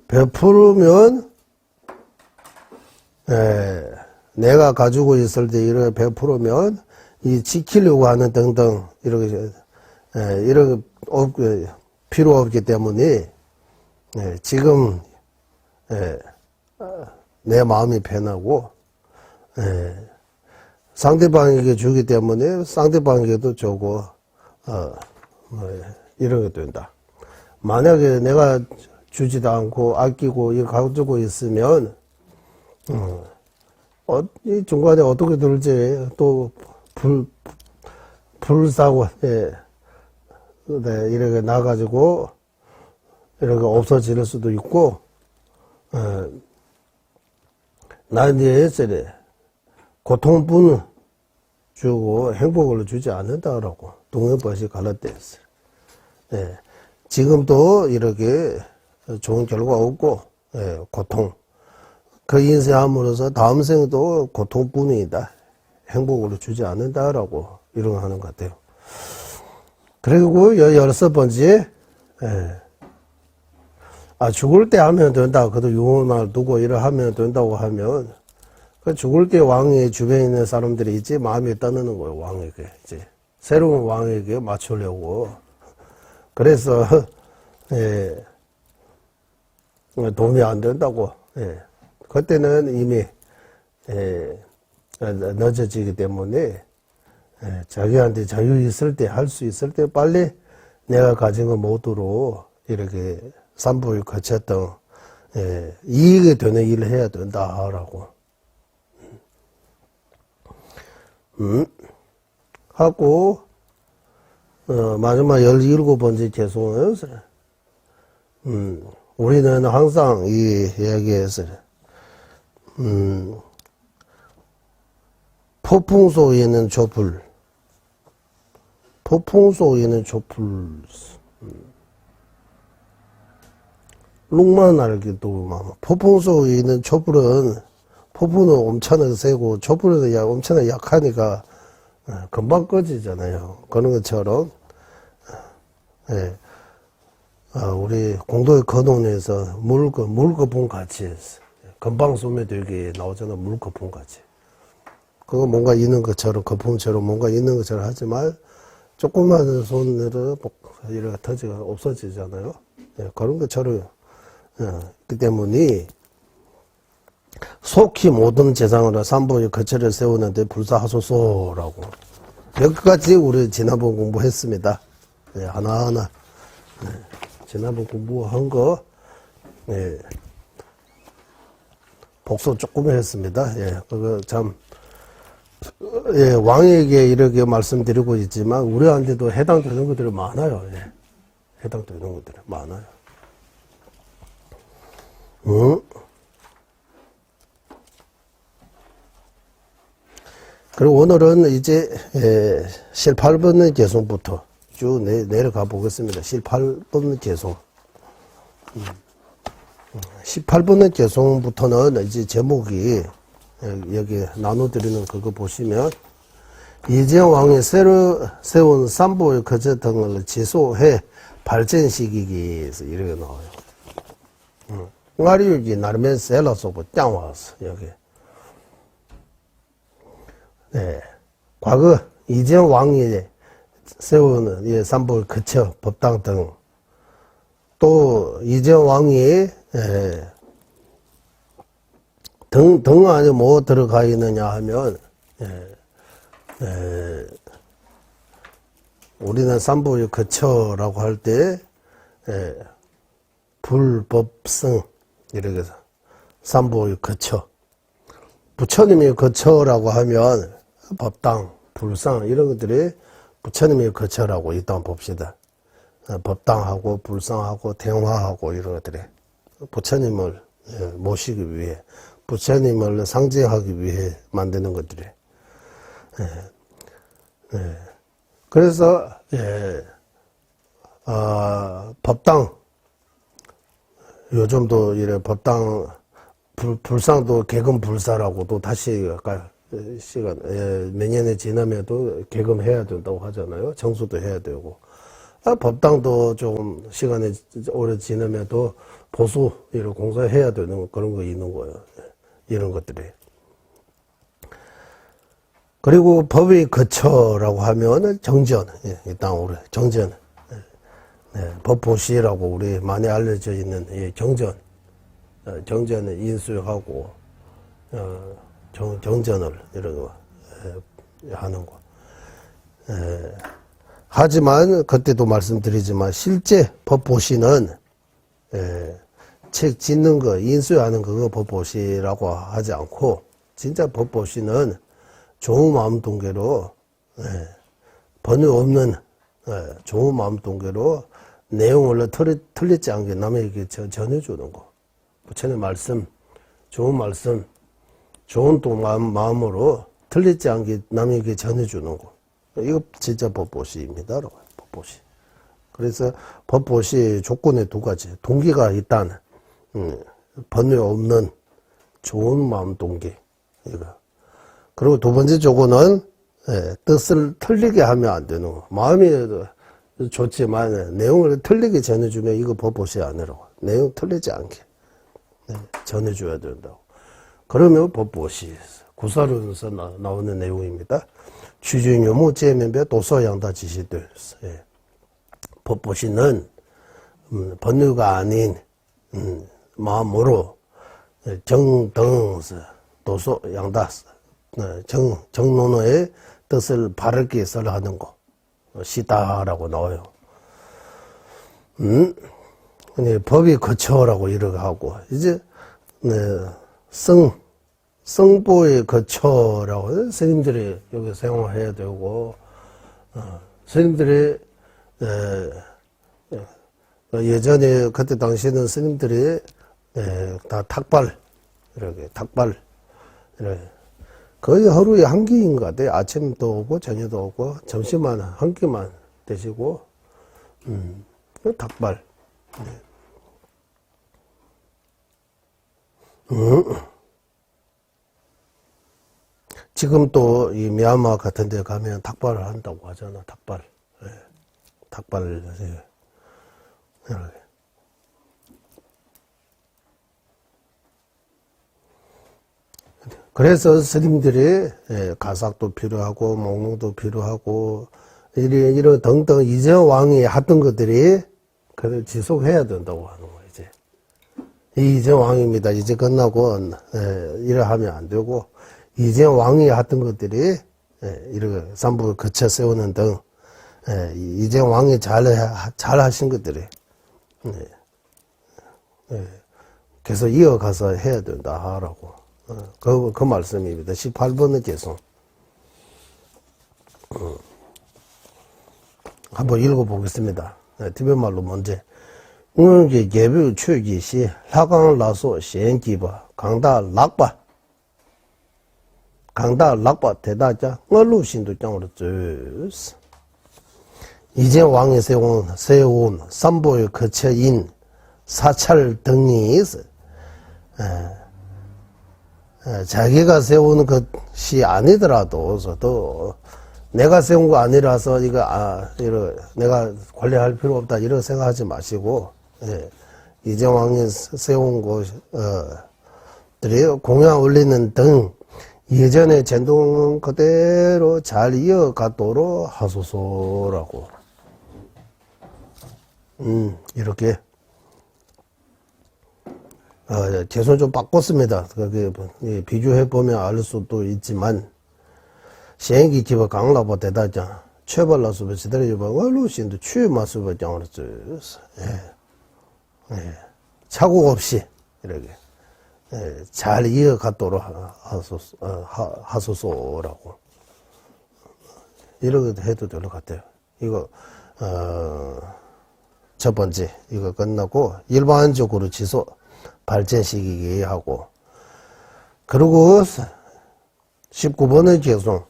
A: 베푸르면, 내가 가지고 있을 때 이렇게 베푸르면, 이 지키려고 하는 등등, 이렇게 필요 없기 때문에, 지금, 내 마음이 편하고, 상대방에게 주기 때문에 상대방에게도 주고, 이러게 된다. 만약에 내가 주지도 않고 아끼고 이거 가지고 있으면 이 중간에 어떻게 될지 또 불사고 이렇게 나가지고 이렇게 없어질 수도 있고 나한테 고통뿐 주고 행복을 주지 않는다라고 동해버시 갈라떼었어요. 지금도 이렇게 좋은 결과 없고, 고통. 그 인생함으로써 다음 생도 고통뿐이다. 행복으로 주지 않는다라고 이런 거 하는 것 같아요. 그리고 16번째, 죽을 때 하면 된다. 그래도 유언을 두고 일을 하면 된다고 하면, 그 죽을 때 왕의 주변에 있는 사람들이 있지, 마음이 떠나는 거예요, 왕에게. 이제. 새로운 왕에게 맞추려고. 그래서, 도움이 안 된다고. 그때는 이미 늦어지기 때문에 자기한테 자유 있을 때, 할 수 있을 때 빨리 내가 가진 거 모두로 이렇게 삼부를 거쳤던 이익이 되는 일을 해야 된다라고 하고 마지막 17번째 개송은 우리는 항상 이 이야기에서 폭풍 속에는 촛불, 폭풍 속에는 촛불, 룩만 알기도 폭풍 속에 있는 촛불은 폭풍은 엄청나게 세고 촛불은 엄청나게 약하니까 금방 꺼지잖아요. 그런 것처럼 우리 공도의 근원에서 물거품 같이 금방 소매되게 나오잖아. 물거품 같이. 그거 뭔가 있는 것처럼 거품처럼 뭔가 있는 것처럼 하지만 조그마한 손으로 이렇게 터지가 없어지잖아요. 그런 것처럼 그 때문에 속히 모든 재상으로 삼보의 거처를 세우는데 불사하소서라고 여기까지 우리 지난번 공부했습니다. 하나하나 지난번 공부한 거 복수 조금 했습니다. 그거 참 왕에게 이렇게 말씀드리고 있지만 우리한테도 해당되는 것들이 많아요. 해당되는 것들이 많아요. 그리고 오늘은 이제 18번 개송부터 쭉 내려가 보겠습니다. 18번 개송. 18번의 개송부터는 이제 제목이 여기 나눠드리는 그거 보시면 이재왕이 새로 세운 삼보의 거제 등을 지속해 발전시키기 위해서 이렇게 나와요. nga리유기 나름의 셀러서고 짱와서 여기. 네. 과거 이재왕이 세운 이 삼보의 거처 법당 등 또 이재왕이 등 안에 뭐 들어가 있느냐 하면 우리는 삼보의 거처라고 할 때 불법성 이렇게 해서 삼보의 거처, 부처님의 거처라고 하면 법당, 불상 이런 것들이 부처님의 거처라고 일단 봅시다. 법당하고 불상하고 대화하고 이런 것들이 부처님을 모시기 위해 부처님을 상징하기 위해 만드는 것들이 그래서 법당 요즘도 이래 법당 불상도 개금불사라고도 다시 아까 시간 몇 년이 지나면도 개금해야 된다고 하잖아요. 정수도 해야 되고 법당도 좀 시간이 오래 지나면도 보수 이런 공사해야 되는 그런 거 있는 거예요. 이런 것들이. 그리고 법의 거처라고 하면 정전, 일단 우리 정전, 법보시라고 우리 많이 알려져 있는 이 정전, 정전을 인수하고 정전을 이런 거 하는 거. 하지만 그때도 말씀드리지만 실제 법보시는 책 짓는 거, 인수하는 그거 법보시라고 하지 않고 진짜 법보시는 좋은 마음 동계로 번역 없는 좋은 마음 동계로 내용을 틀리지 않게 남에게 전해주는 거. 부처님 말씀, 좋은 또 마음으로 틀리지 않게 남에게 전해주는 거. 이거 진짜 법보시입니다. 법보시. 그래서 법보시 조건에 두 가지. 동기가 일단 번역 없는 좋은 마음 동기. 이거. 그리고 두 번째 조건은 뜻을 틀리게 하면 안 되는 거. 마음이 좋지만 내용을 틀리게 전해주면 이거 법보시 아니라고. 내용 틀리지 않게 전해줘야 된다고. 그러면 법보시. 구사론에서 나오는 내용입니다. 취중유무 제면배 도서양다 지시들. 법보시는 번유가 아닌 마음으로 정등서 도서양다 정론의 뜻을 바르게 설하는 거 시다라고 나와요. 근데 법이 거처라고 이렇게 하고 이제 성보의 거처라고 스님들이 여기 생활해야 되고 스님들이 예전에 그때 당시에는 스님들이 다 탁발 이렇게 거의 하루에 한 끼인 것 같아요. 아침도 오고 저녁도 오고 점심만 한 끼만 드시고 탁발. 지금 또 이 미얀마 같은 데 가면 닭발을 한다고 하잖아. 닭발. 닭발을 이렇게. 그래서 스님들이 가삭도 필요하고 목록도 필요하고 이런 등등 이재왕이 하던 것들이 그걸 지속해야 된다고 하는 거예요. 이제 이재왕입니다. 이제 끝나고 이래 하면 안 되고 이재왕이 하던 것들이 이렇게 삼부 거쳐 세우는 등 이재왕이 잘 하신 것들이 계속 이어가서 해야 된다 하라고 그 말씀입니다. 18번의 개송 한번 읽어보겠습니다. 티베말로 먼저 응게 개별 최기시 하강 라소 시엔기바 강다 락바 대다자 얼루신도 짱으로 쯔스 이제 왕이 세운 삼보의 거처인 사찰 등이 자기가 세운 것이 아니더라도 저도 내가 세운 거 아니라서 내가 관리할 필요 없다 이런 생각하지 마시고, 이정왕이 세운 것들이 공양 올리는 등 예전의 전통 그대로 잘 이어가도록 하소서라고. 이렇게 개선 좀 바꿨습니다. 비교해 보면 알 수도 있지만, 시행기 기버 강라보 대다자 최발라수버 지대로봐 월루신도 취마수버 장으로서 착오 없이 이렇게 잘 이어가도록 하소서라고. 이렇게 해도 될 것 같아요. 이거 첫 번째 이거 끝나고 일반적으로 지소 발전시키기 하고, 그리고 19번의 개송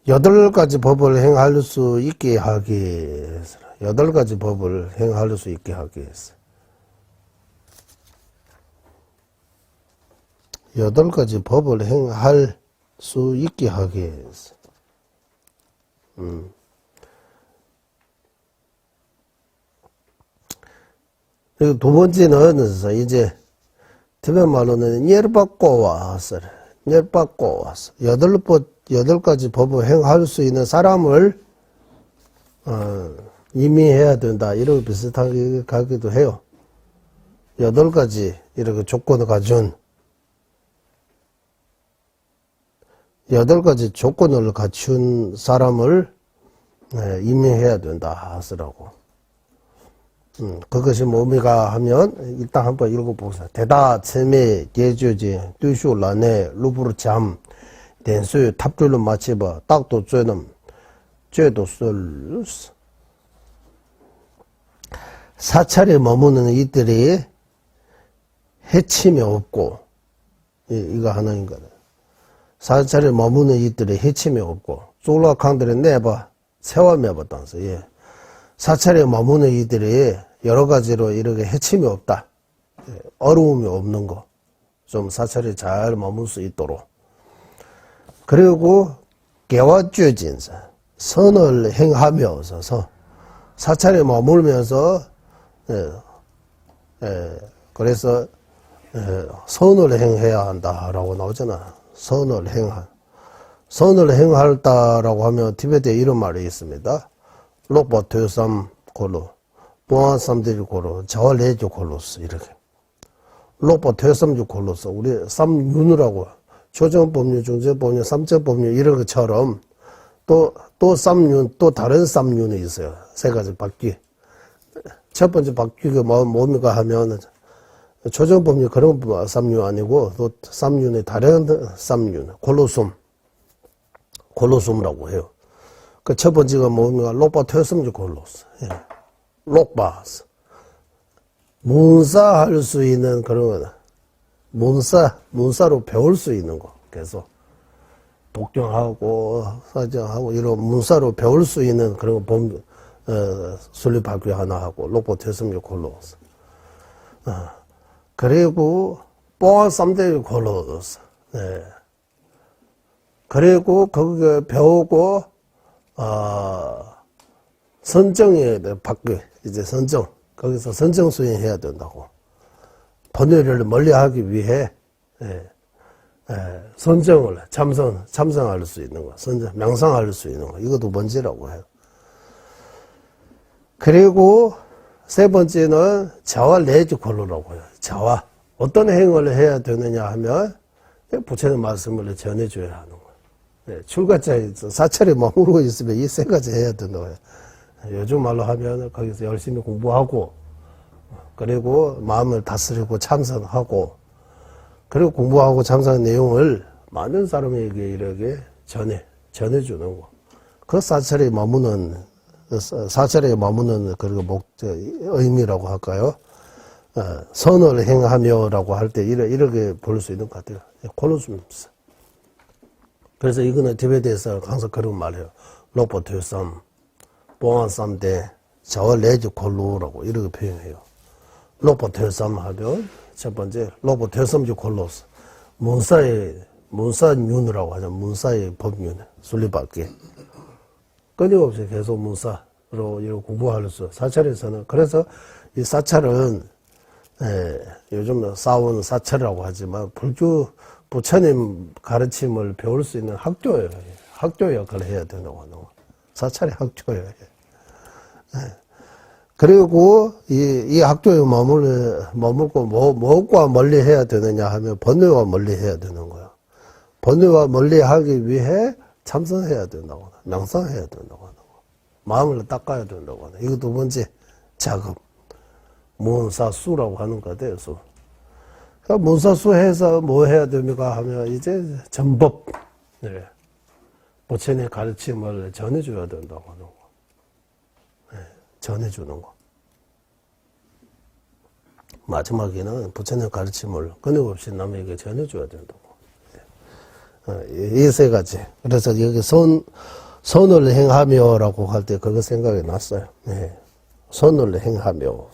A: 8가지 법을 행할 수 있게 하기 위해서 8가지 법을 행할 수 있게 하기 위해서 8가지 법을 행할 수 있게 하기 위해서 그리고 두 번째는 이제 티베트 말로는 열받고 왔어. 8가지 법을 행할 수 있는 사람을 임의해야 된다. 이렇게 비슷하게 가기도 해요. 8가지 이렇게 조건을 갖춘 8가지 조건을 갖춘 사람을 임의해야 된다 하시라고. 그것이 뭡니까 하면 일단 한번 읽어보세요. 대다 체매 예주지 뚜슈 라네 루브르 잠 댄수 탑줄로 맞춰봐 딱도 죄도 쏠 사찰에 머무는 이들이 해침이 없고, 이거 하나인 거다. 사찰에 머무는 이들이 해침이 없고, 쫄라강들이 내봐 세워매봤다면서. 사찰에 머무는 이들이 여러 가지로 이렇게 해침이 없다. 어려움이 없는 거. 좀 사찰에 잘 머물 수 있도록. 그리고 개화죄진사 선을 행하며 서서 사찰에 머물면서 그래서 선을 행해야 한다라고 나오잖아. 선을 행할다라고 하면 티베트에 이런 말이 있습니다. 록바 퇴삼 골로 보안삼들이 골로 저레주 골로스 이렇게 록바 퇴삼주 골로스 우리 삼윤이라고 조정법률, 중재법률, 삼재법률 이런 것처럼 또 삼윤, 또 다른 삼윤이 있어요. 세 가지 바퀴. 첫 번째 바퀴가 뭡니까 하면 조정법률 그런 삼윤 아니고 또 삼윤의 다른 삼윤, 골로숨이라고 해요. 그 첫 번째가 뭡니까? 록바 퇴섬주 골로스. 록바스. 문사할 수 있는 그런 문사로 배울 수 있는 거. 계속 독경하고 사정하고 이런 문사로 배울 수 있는 그런 순리 발표 하나 하고 록바 퇴섬주 골로스. 그리고 뽀한 쌈대주 골로스. 그리고 거기 배우고 선정에 바뀌어 이제 선정 거기서 선정 수행해야 된다고. 번뇌를 멀리하기 위해 선정을 참선할 수 있는 거, 선정 명상할 수 있는 거, 이거 두 번째라고 해요. 그리고 세 번째는 자화 내주 콜로라고 해요. 자화 어떤 행위를 해야 되느냐 하면 부처님 말씀을 전해줘야 하는 거예요. 출가자에 사찰에 머무르고 있으면 이 세 가지 해야 된다고 해요. 요즘 말로 하면 거기서 열심히 공부하고, 그리고 마음을 다스리고 참선하고, 그리고 공부하고 참선한 내용을 많은 사람에게 이렇게 전해주는 거. 그 사찰에 머무는 그리고 의미라고 할까요? 선을 행하며라고 할 때 이렇게 볼 수 있는 것 같아요. 콜로스입니다. 그래서 이거는 티베트에서 항상 그런 말해요. 록바 퇴섬, 뽕안쌈대, 자월 내주 콜로라고 이렇게 표현해요. 록바 퇴섬 하면 첫 번째, 로봇 대섬지 콜로스. 문사윤이라고 하죠. 문사의 법윤. 순리밖에. 끊임없이 계속 문사로 이렇게 공부할 수. 사찰에서는. 그래서 이 사찰은, 요즘 사원 사찰이라고 하지만, 불교 부처님 가르침을 배울 수 있는 학교예요. 학교 역할을 해야 된다고 하는 거. 사찰이 학교예요. 그리고 이 학교에 머물고 무엇과 멀리 해야 되느냐 하면 번뇌와 멀리 해야 되는 거야. 번뇌와 멀리 하기 위해 참선해야 된다고, 명상해야 된다고 하는 거. 마음을 닦아야 된다고 하는 거. 이거 두 번째 작업. 문사수라고 하는 거대, 수. 그러니까 문사수 해서 뭐 해야 됩니까 하면 이제 전법. 네. 부처님의 가르침을 전해줘야 된다고 하는 거. 네. 전해주는 거. 마지막에는 부처님의 가르침을 끊임없이 남에게 전해줘야 된다고. 이 세 가지. 그래서 여기 선을 행하며라고 할 때 그거 생각이 났어요. 네. 선을 행하며.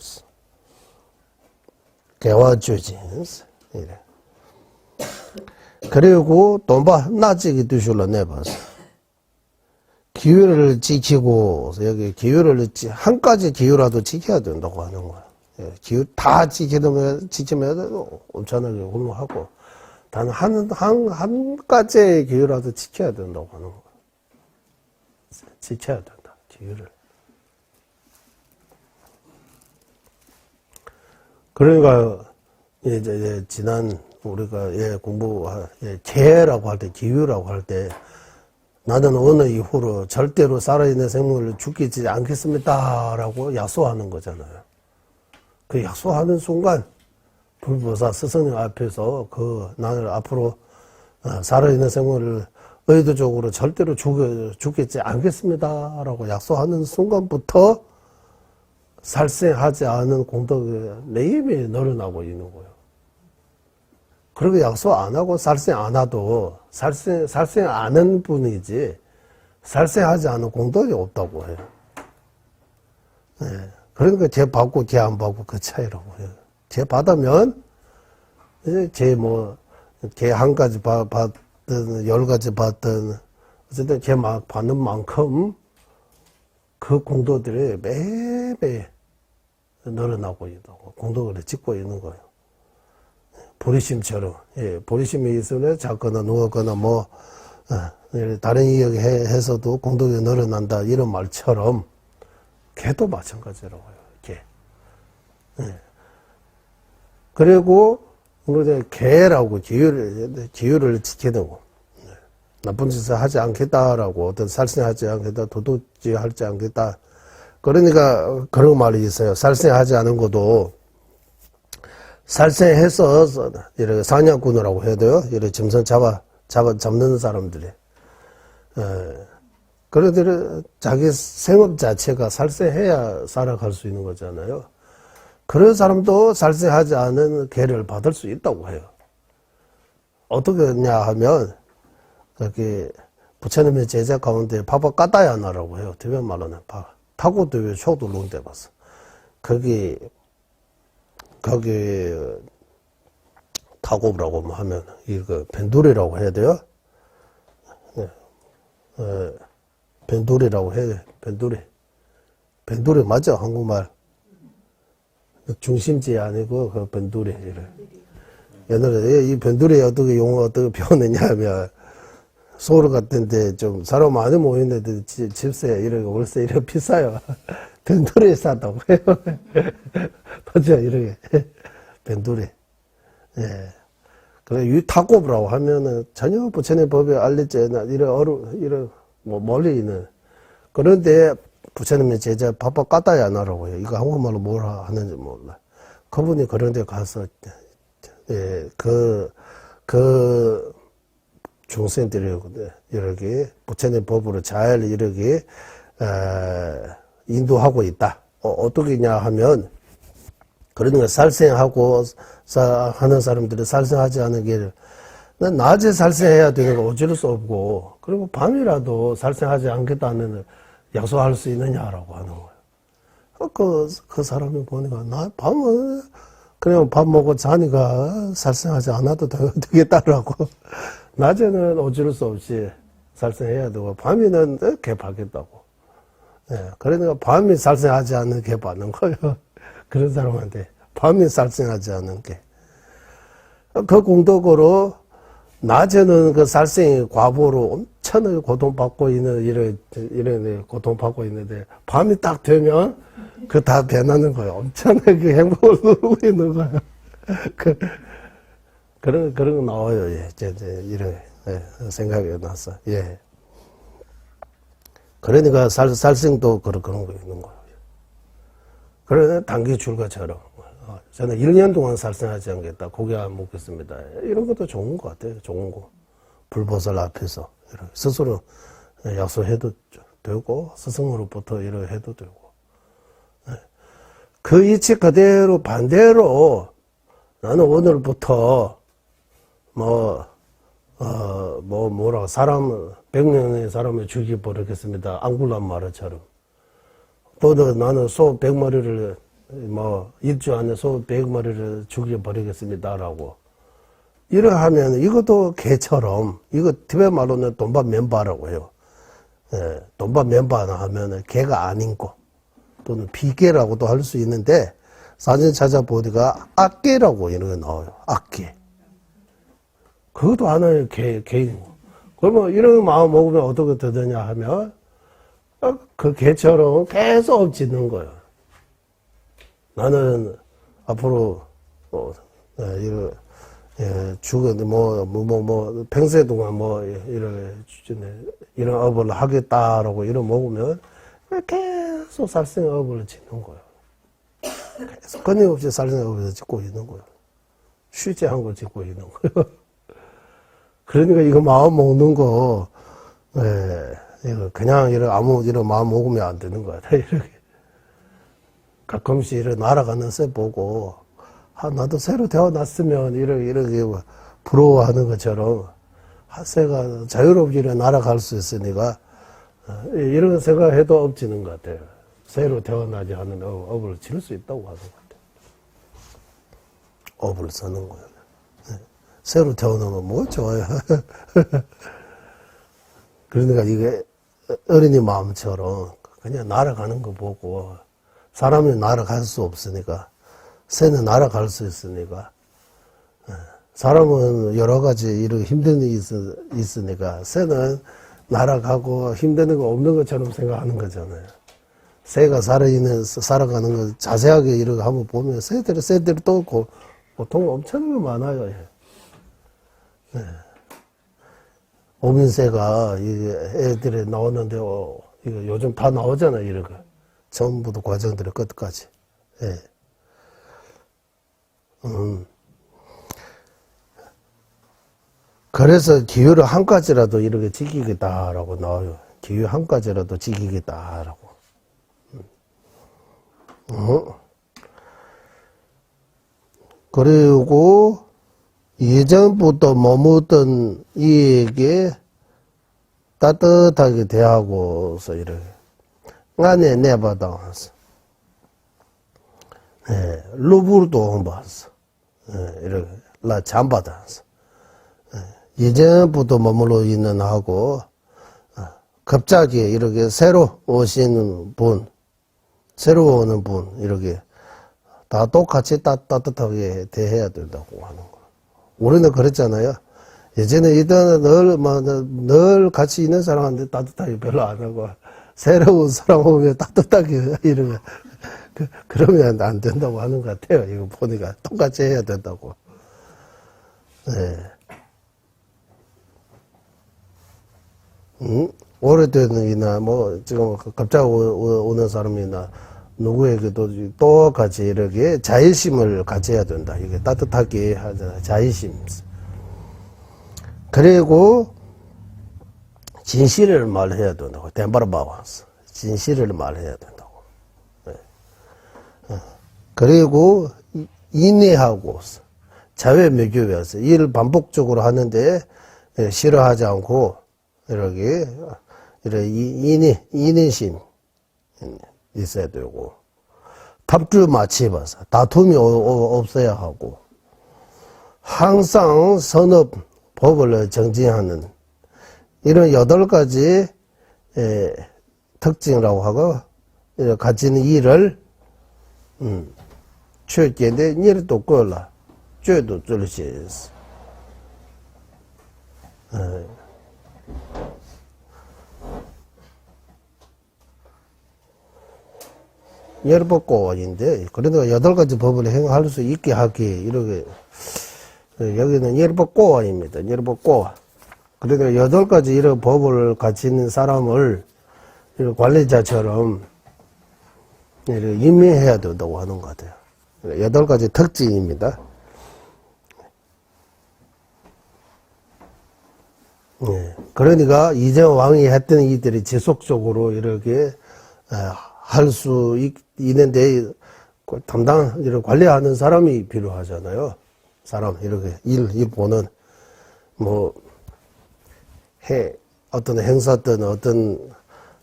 A: 개화주지. 이래. 그리고 돈바 나지기 두실로 내봤어. 기회를 지키고, 여기 기회를, 한 가지 기회라도 지켜야 된다고 하는 거야. 기회 다 지키면 엄청나게 훌륭하고, 단 한 가지의 기회라도 지켜야 된다고 하는 거야. 지켜야 된다, 기회를. 그러니까, 이제 지난, 우리가, 계라고 할 때, 기회라고 할 때, 나는 어느 이후로 절대로 살아있는 생물을 죽이지 않겠습니다. 라고 약속하는 거잖아요. 그 약속하는 순간, 불보사 스승님 앞에서 나는 앞으로 살아있는 생물을 의도적으로 절대로 죽이지 않겠습니다. 라고 약속하는 순간부터 살생하지 않은 공덕이 매일매일 늘어나고 있는 거예요. 그리고 약속 안 하고 살생 안 하도 살생 안 하는 분이지 살생하지 않은 공덕이 없다고 해요. 네. 그러니까 쟤 받고 쟤 안 받고 그 차이라고 해요. 쟤 받으면 이제 걔 한 가지 받든 10가지 받든 어쨌든 걔 막 받는 만큼 그 공덕들이 매일매일 늘어나고 있다고 공덕을 짓고 있는 거예요. 보리심처럼, 보리심이 있으면 작거나 누웠거나 다른 이야기 해서도 공덕이 늘어난다, 이런 말처럼, 개도 마찬가지라고 해요, 개. 그리고, 개라고 기율을 지키는 거. 나쁜 짓을 하지 않겠다라고, 어떤 살생하지 않겠다, 도둑질하지 않겠다. 그러니까, 그런 말이 있어요. 살생하지 않은 것도, 살생해서, 이렇게 사냥꾼이라고 해야 돼요. 이렇게 짐승 잡는 사람들이. 그런데 자기 생업 자체가 살생해야 살아갈 수 있는 거잖아요. 그런 사람도 살생하지 않은 개를 받을 수 있다고 해요. 어떻게 했냐 하면, 부처님의 제자 가운데 파파 까다야나라고 해요. 대변 말로는 타고 대회 초도 론대 봤어. 거기 타고라고 하면, 이거, 벤두리라고 해야 돼요? 네. 벤두리라고 해야 돼. 벤두리 맞죠? 한국말. 중심지 아니고, 그 벤두리. 옛날에, 이 벤두리 어떻게 배웠느냐 하면, 서울 같은데 좀 사람 많이 모이는데 집세, 월세 이렇게 비싸요. 벤두리 싸다고 해요. 맞죠? 이렇게. 벤두리. 예. 그래, 타고라고 하면은 전혀 부처님 법에 알려져 있는 이런 멀리 있는. 그런데 부처님의 제자 바빠 까다야 나라고 해요. 이거 한국말로 뭐라 하는지 몰라. 그분이 그런 데 가서, 중생들이 이렇게 부처님 법으로 잘 이렇게, 인도하고 있다. 어떻게냐 하면, 그러니까 살생하고 하는 사람들이 살생하지 않은 길을 낮에 살생해야 되는 거 어쩔 수 없고, 그리고 밤이라도 살생하지 않겠다는 약속할 수 있느냐라고 하는 거예요. 그 사람이 보니까 나 밤은 그냥 밥 먹고 자니까 살생하지 않아도 되겠다라고. 낮에는 어쩔 수 없이 살생해야 되고, 밤에는 개파겠다고. 예, 그러니까 밤이 살생하지 않는 개 받는 거예요. 그런 사람한테. 밤이 살생하지 않는 게. 그 공덕으로, 낮에는 그 살생이 과보로 엄청나게 고통받고 있는, 이런 고통받고 있는데, 밤이 딱 되면, 그 다 변하는 거예요. 엄청나게 그 행복을 누리고 있는 거예요. 그런 거 나와요. 예, 이런, 예, 생각이 나서, 예. 그러니까 살생도 그런 거 있는 거예요. 그러나 단기 출가처럼, 저는 1년 동안 살생하지 않겠다. 고기 안 먹겠습니다. 이런 것도 좋은 것 같아요. 좋은 거. 불보살 앞에서. 이렇게 스스로 약속해도 되고, 스승으로부터 이렇게 해도 되고. 그 이치 그대로 반대로 나는 오늘부터 뭐라고 100명의 사람을 죽여버리겠습니다. 앙굴란 말처럼. 또 나는 소 100마리를 일주 안에 소 100마리를 죽여버리겠습니다라고. 이러하면 이것도 개처럼, 이거 티베트 말로는 돈밥 멤바라고 해요. 예, 돈밥 멤바 하면은 개가 아닌 거. 또는 비계라고도 할 수 있는데, 사진 찾아보니까 악계라고 이런 게 나와요. 악계. 그것도 하나의 개인 거. 그러면 이런 마음 먹으면 어떻게 되느냐 하면, 그 개처럼 계속 짓는 거예요. 나는 앞으로, 평생 동안 이런 업을 하겠다라고 이런 먹으면, 계속 살생업을 짓는 거예요. 계속 끊임없이 살생업을 짓고 있는 거예요. 쉬지 않고 짓고 있는 거예요. 그러니까 이거 마음 먹는 거, 이거 그냥 이런 마음 먹으면 안 되는 거야. 이렇게. 가끔씩 이렇게 날아가는 새 보고, 나도 새로 태어났으면 이렇게 부러워하는 것처럼, 새가 자유롭게 날아갈 수 있으니까, 이런 생각해도 업지는 것 같아요. 새로 태어나지 않은 업을 질 수 있다고 하는 것 같아요. 업을 쓰는 거예요. 새로 태어나면 뭐 좋아요. 그러니까 이게 어린이 마음처럼 그냥 날아가는 거 보고 사람이 날아갈 수 없으니까 새는 날아갈 수 있으니까 사람은 여러 가지 이런 힘든 일이 있으니까 새는 날아가고 힘드는 거 없는 것처럼 생각하는 거잖아요. 새가 살아가는 거 자세하게 이렇게 한번 보면 새들이 또 고통 엄청나게 많아요. 네. 오민새가 애들이 나오는데 이거 요즘 다 나오잖아요. 이렇게 전부도 과정들이 끝까지. 예. 그래서 기회를 한 가지라도 이렇게 지키겠다라고 나와요. 기회 한 가지라도 지키겠다라고. 그리고 예전부터 머무던 이에게 따뜻하게 대하고서 이렇게 안에 내받아왔어. 예, 루브르도 봤어. 이렇게 잠받았어. 예전부터 머물러 있는 하고 갑자기 이렇게 새로 오시는 분, 새로 오는 분 이렇게 다 똑같이 따뜻하게 대해야 된다고 하는 거. 우리는 그랬잖아요. 예전에 늘 같이 있는 사람한테 따뜻하게 별로 안 하고 새로운 사람 오면 따뜻하게 이러면 그러면 안 된다고 하는 것 같아요. 이거 보니까 똑같이 해야 된다고. 네. 오래된이나 지금 갑자기 오는 사람이나 누구에게도 똑같이 이렇게 자의심을 가져야 된다. 이게 따뜻하게 하잖아. 자의심. 그리고 진실을 말해야 된다고. 덴바르바와서 진실을 말해야 된다고. 네. 그리고 인내하고 자회매교에서 일을 반복적으로 하는데 싫어하지 않고 이렇게 인내심 있어야 되고 탑주 마치봐서 다툼이 없어야 하고 항상 선업법을 정진하는 이런 8가지 특징이라고 하고 가진 일을 缺点的日都过了，绝都做了些事。열법 고인데 그래도 8가지 법을 행할 수 있게 하기 이렇게 여기는 열법 고입니다. 열법 고. 그래도 8가지 이런 법을 가진 사람을 관리자처럼 임명해야 된다고 하는 것 같아요. 8가지 특징입니다. 그러니까 이재호 왕이 했던 이들이 지속적으로 이렇게 할 수 있는데 담당 이렇게 관리하는 사람이 필요하잖아요. 사람 이렇게 일 보는 뭐 어떤 행사든 어떤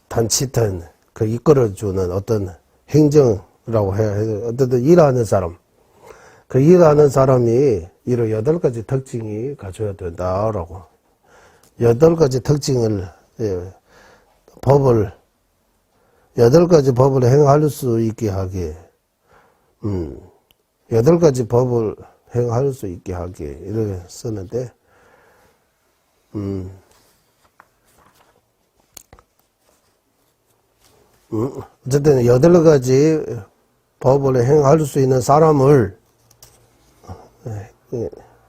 A: 단체든 그 이끌어주는 어떤 행정이라고 해야 해도 어떤 일하는 사람 그 일하는 사람이 이런 8가지 특징이 가져야 된다라고 8가지 특징을 법을 8가지 법을 행할 수 있게 하게 8가지 법을 행할 수 있게 하게 이렇게 쓰는데 어쨌든 8가지 법을 행할 수 있는 사람을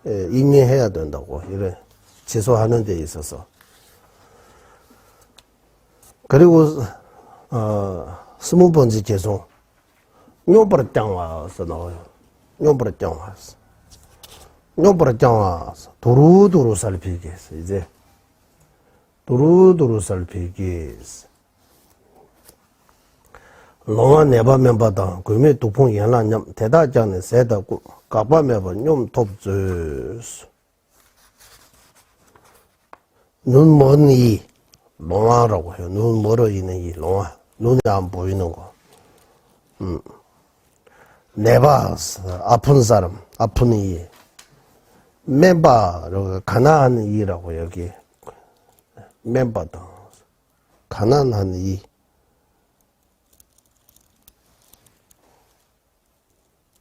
A: 임명해야 된다고 이래 지소하는 데 있어서 그리고 20번째 개송 뇨버릇 장와서 나와요. 뇨버릇 장와서 뇨버릇 장와서 두루두루 살피기 했어. 이제 두루두루 살피기 했어. 농아 내바면바다 그미 두풍 연란념 대다장에 세다고 가바면바 뇽 톱주스 눈 먼 이 농아라고 해요. 눈 멀어 있는 이 농아 눈이 안 보이는 거. 내바 아픈 사람 아픈 이 멤바 가난한 이라고 여기 멤바다 가난한 이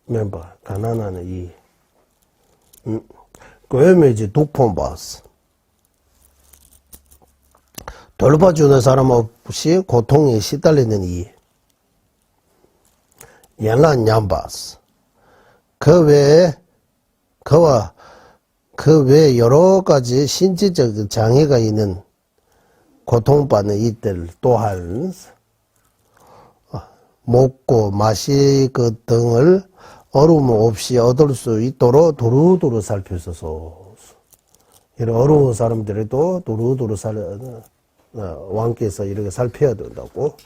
A: 멤버 가난한 이 그외면지 독폰 봤어. 돌봐주는 사람 없이 고통에 시달리는 이 연란 냠바스 그 외에 그 외에 여러 가지 신체적 장애가 있는 고통받는 이들 또한 먹고 마시고 등을 어려움 없이 얻을 수 있도록 두루두루 살펴서 이런 어려운 사람들에도 두루두루 왕께서 이렇게 살펴야 된다고.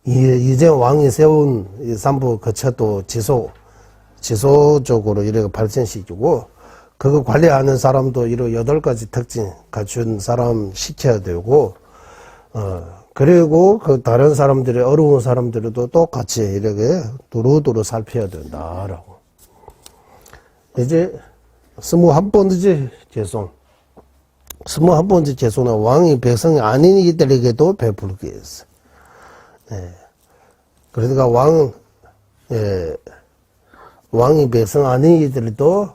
A: 이제 왕이 세운 이 삼부 거처도 지속적으로 이렇게 발전시키고, 그거 관리하는 사람도 이런 8가지 특징 갖춘 사람 시켜야 되고, 그리고 그 다른 사람들이, 어려운 사람들도 똑같이 이렇게 두루두루 살펴야 된다라고. 이제 21번째 개송. 21번째 개송은 왕이 백성이 아닌 이들에게도 베풀게 했어. 그러니까 왕이 백성 아닌 이들도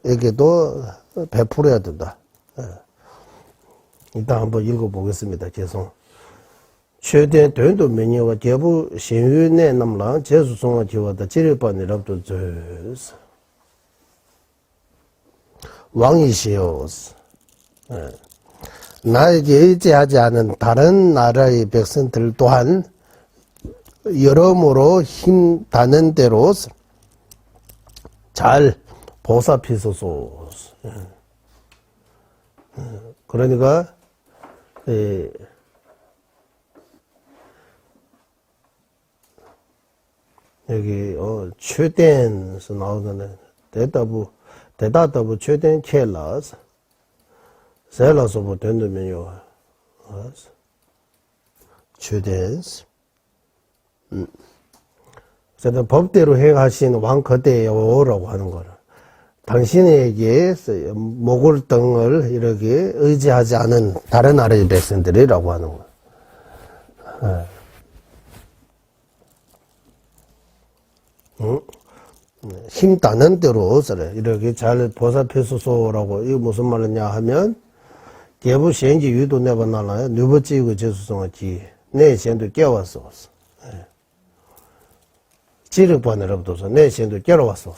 A: 에게도 베풀어야 된다. 일단 한번 읽어보겠습니다. 개송. 최대 돈도 명예와 대부 신유내 남랑 제수성과 기와다 지뢰반이랍도 져서 왕이시오스. 나에게 의지하지 않은 다른 나라의 백성들 또한 여러모로 힘 닿는 대로 잘 보살피소서. 그러니까 여기 최대에서 나오는 대다부 최대한 켈라스 셀라서부 된다면요. 최대한 저는 법대로 행하신 왕 거대요라고 하는 거는 당신에게 목을 등을 이렇게 의지하지 않은 다른 나라의 백성들이라고 하는 거. 힘 따는 대로 이렇게 잘 보살펴소서라고. 이거 무슨 말이냐 하면 대부 현지 유도 내가 나라요. 누버지 그 제수성의 내 현도 깨웠어. 지력반으로부터 내 현도 깨워왔어.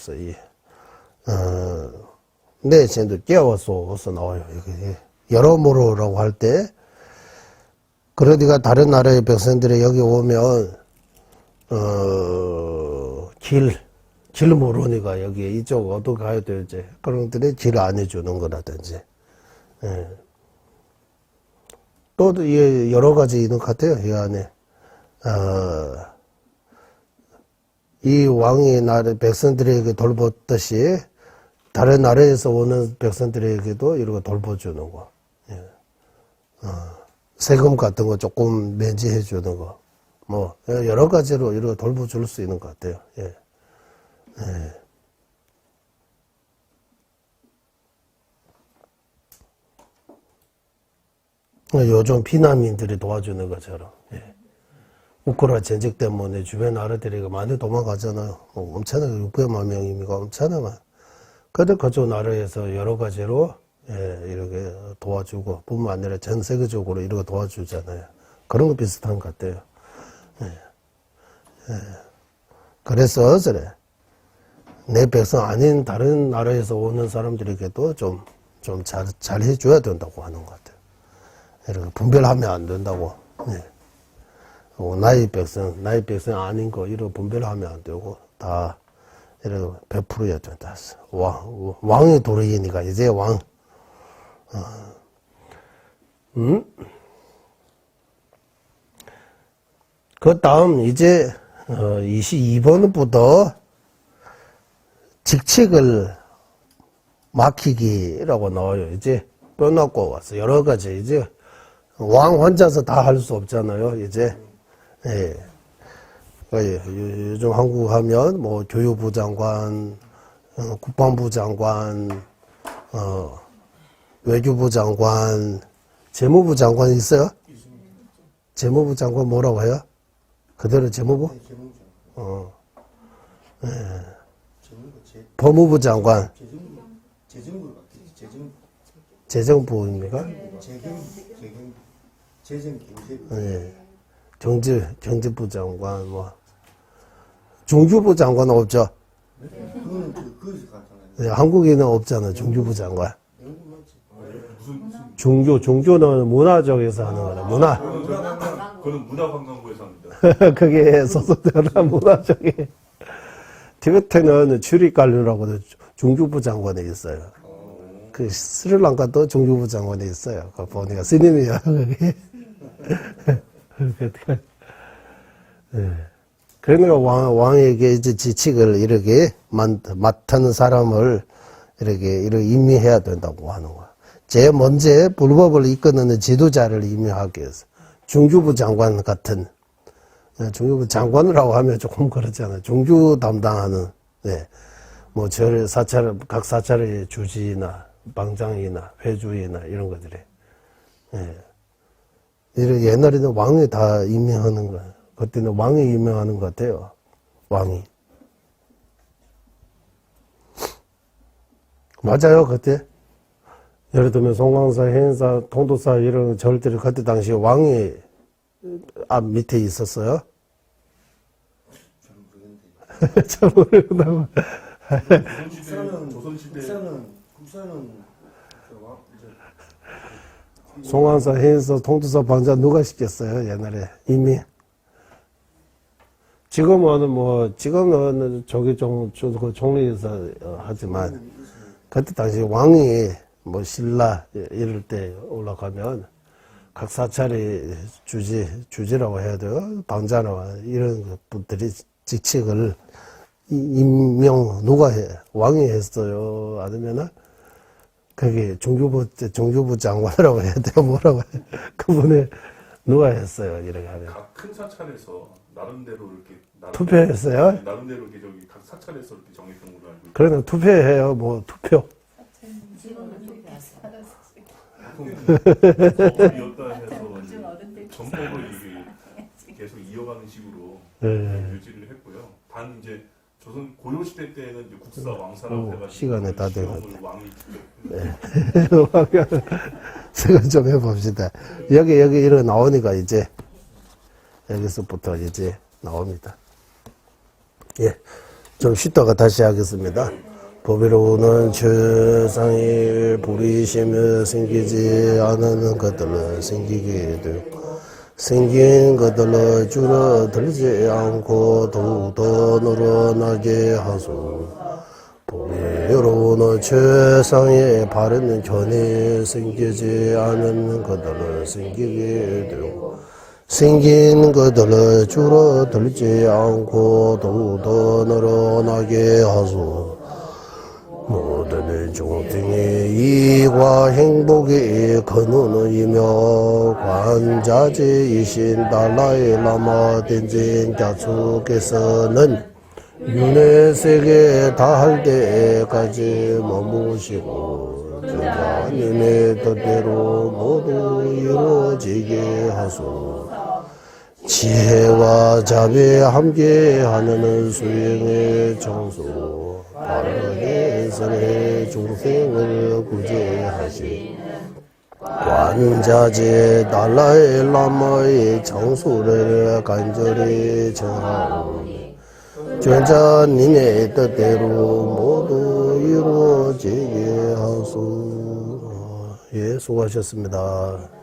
A: 내 현도 깨워서 나와요. 이게 여러모로라고 할 때, 그러니까 다른 나라의 백성들이 여기 오면 길 모르니까 여기 이쪽 어떻게 가야 될지 그런 것들이 길 안 해주는 거라든지. 또 여러 가지 있는 것 같아요. 이 안에 이 왕이 나라 백성들에게 돌봤듯이 다른 나라에서 오는 백성들에게도 이렇게 돌봐주는 거. 세금 같은 거 조금 면제해 주는 거. 뭐 여러 가지로 이렇게 돌봐줄 수 있는 것 같아요. 요즘 피난민들이 도와주는 것처럼. 우크라 전쟁 때문에 주변 나라들이 많이 도망가잖아요. 엄청나게 600만 명이니까 엄청나게. 근데 그쪽 나라에서 여러 가지로 이렇게 도와주고 뿐만 아니라 전 세계적으로 이렇게 도와주잖아요. 그런 거 비슷한 것 같아요. 그래서 내 백성 아닌 다른 나라에서 오는 사람들에게도 좀 잘 해줘야 된다고 하는 것 같아요. 이렇게 분별하면 안 된다고. 나의 백성 아닌 거 이렇게 분별하면 안 되고 다 이렇게 베풀어야 된다. 왕의 도리이니까 이제 왕. 그 다음 이제 22번부터 직책을 맡기기라고 나와요. 이제 뼈놓고 왔어. 여러 가지 이제 왕 혼자서 다 할 수 없잖아요. 이제 요즘 한국 하면 뭐 교육부 장관, 국방부 장관, 외교부 장관, 재무부 장관 있어요? 재무부 장관 뭐라고 해요? 그대로 재무부? 법무부 장관. 재정부입니까? 경제부 장관, 뭐. 중주부 장관 없죠? 한국에는 없잖아요, 중주부 장관. 중주는 문화 쪽에서 하는 거라, 문화.
C: 그거는 문화관광부에서 합니다.
A: 그게 소속되는 문화 쪽에. 티베트는 출입관료라고 중주부 장관에 있어요. 그 스리랑카도 중주부 장관에 있어요. 그거 보니까 스님이야, 그게. 그러니까 왕에게 이제 지칙을 이렇게 맡는 사람을 이렇게 임명해야 된다고 하는 거야. 제일 먼저 불법을 이끄는 지도자를 임명하기 위해서. 중주부 장관 같은, 중주부 장관이라고 하면 조금 그렇잖아요. 중주 담당하는, 뭐, 각 사찰의 주지나, 방장이나, 회주이나, 이런 것들이. 옛날에는 왕이 다 임명하는 거예요. 그때는 왕이 임명하는 것 같아요. 왕이. 맞아요, 그때. 예를 들면 송광사, 해인사, 통도사 이런 절들이 그때 당시에 왕이 앞 밑에 있었어요. 잘 모르겠다고.
C: 국사는
A: 송광사, 해인사, 통도사, 방자 누가 시켰어요, 옛날에 이미. 지금은 저기 종리에서 하지만 그때 당시 왕이 뭐 신라 이럴 때 올라가면 각 사찰의 주지라고 해야 돼요. 방자나 이런 분들이 직책을 누가 해? 왕이 했어요? 아니면은 그게 중주부 장관이라고 해야 돼요? 뭐라고 해? 그분이 누가 했어요? 이렇게 하면.
C: 각 큰 사찰에서 나름대로 이렇게
A: 투표했어요?
C: 나름대로 이렇게 저기 각 사찰에서 이렇게 정했던 걸로 알고 있고
A: 그러면 투표해요. 뭐 투표.
C: 법이었다 해서 전법을 이게 계속 이어가는 식으로
A: 네.
C: 유지를 했고요. 단 이제 조선 고려 시대 때는 이제 국사 왕사라고 해가지고
A: 시간이 다 돼가지고.
C: 시험을 왕이
A: 생각 좀 해봅시다. 여기 이런 나오니까 이제 여기서부터 이제 나옵니다. 예, 좀 쉬다가 다시 하겠습니다. 법이로는 최상의 부리시며 생기지 않은 것들을 생기게 되고 생긴 것들을 줄어들지 않고 더욱더 늘어나게 하소. 법이로는 최상의 바른 견해 생기지 않은 것들을 생기게 되고 생긴 것들을 줄어들지 않고 더욱더 늘어나게 하소. 모든 종생의 이익과 행복의 근원이며 관자재이신 달라이 라마 덴진 갸축께서는 윤회 세계 다할 때까지 머무시고 저자님의 뜻대로 모두 이루어지게 하소. 지혜와 자비에 함께하는 수행의 정수 바르게 선의 중생을 구제하시 관자재 달라이 라마의 장수를 간절히 청하오니 전자님의 뜻대로 모두 이루어지게 하소. 예, 수고하셨습니다.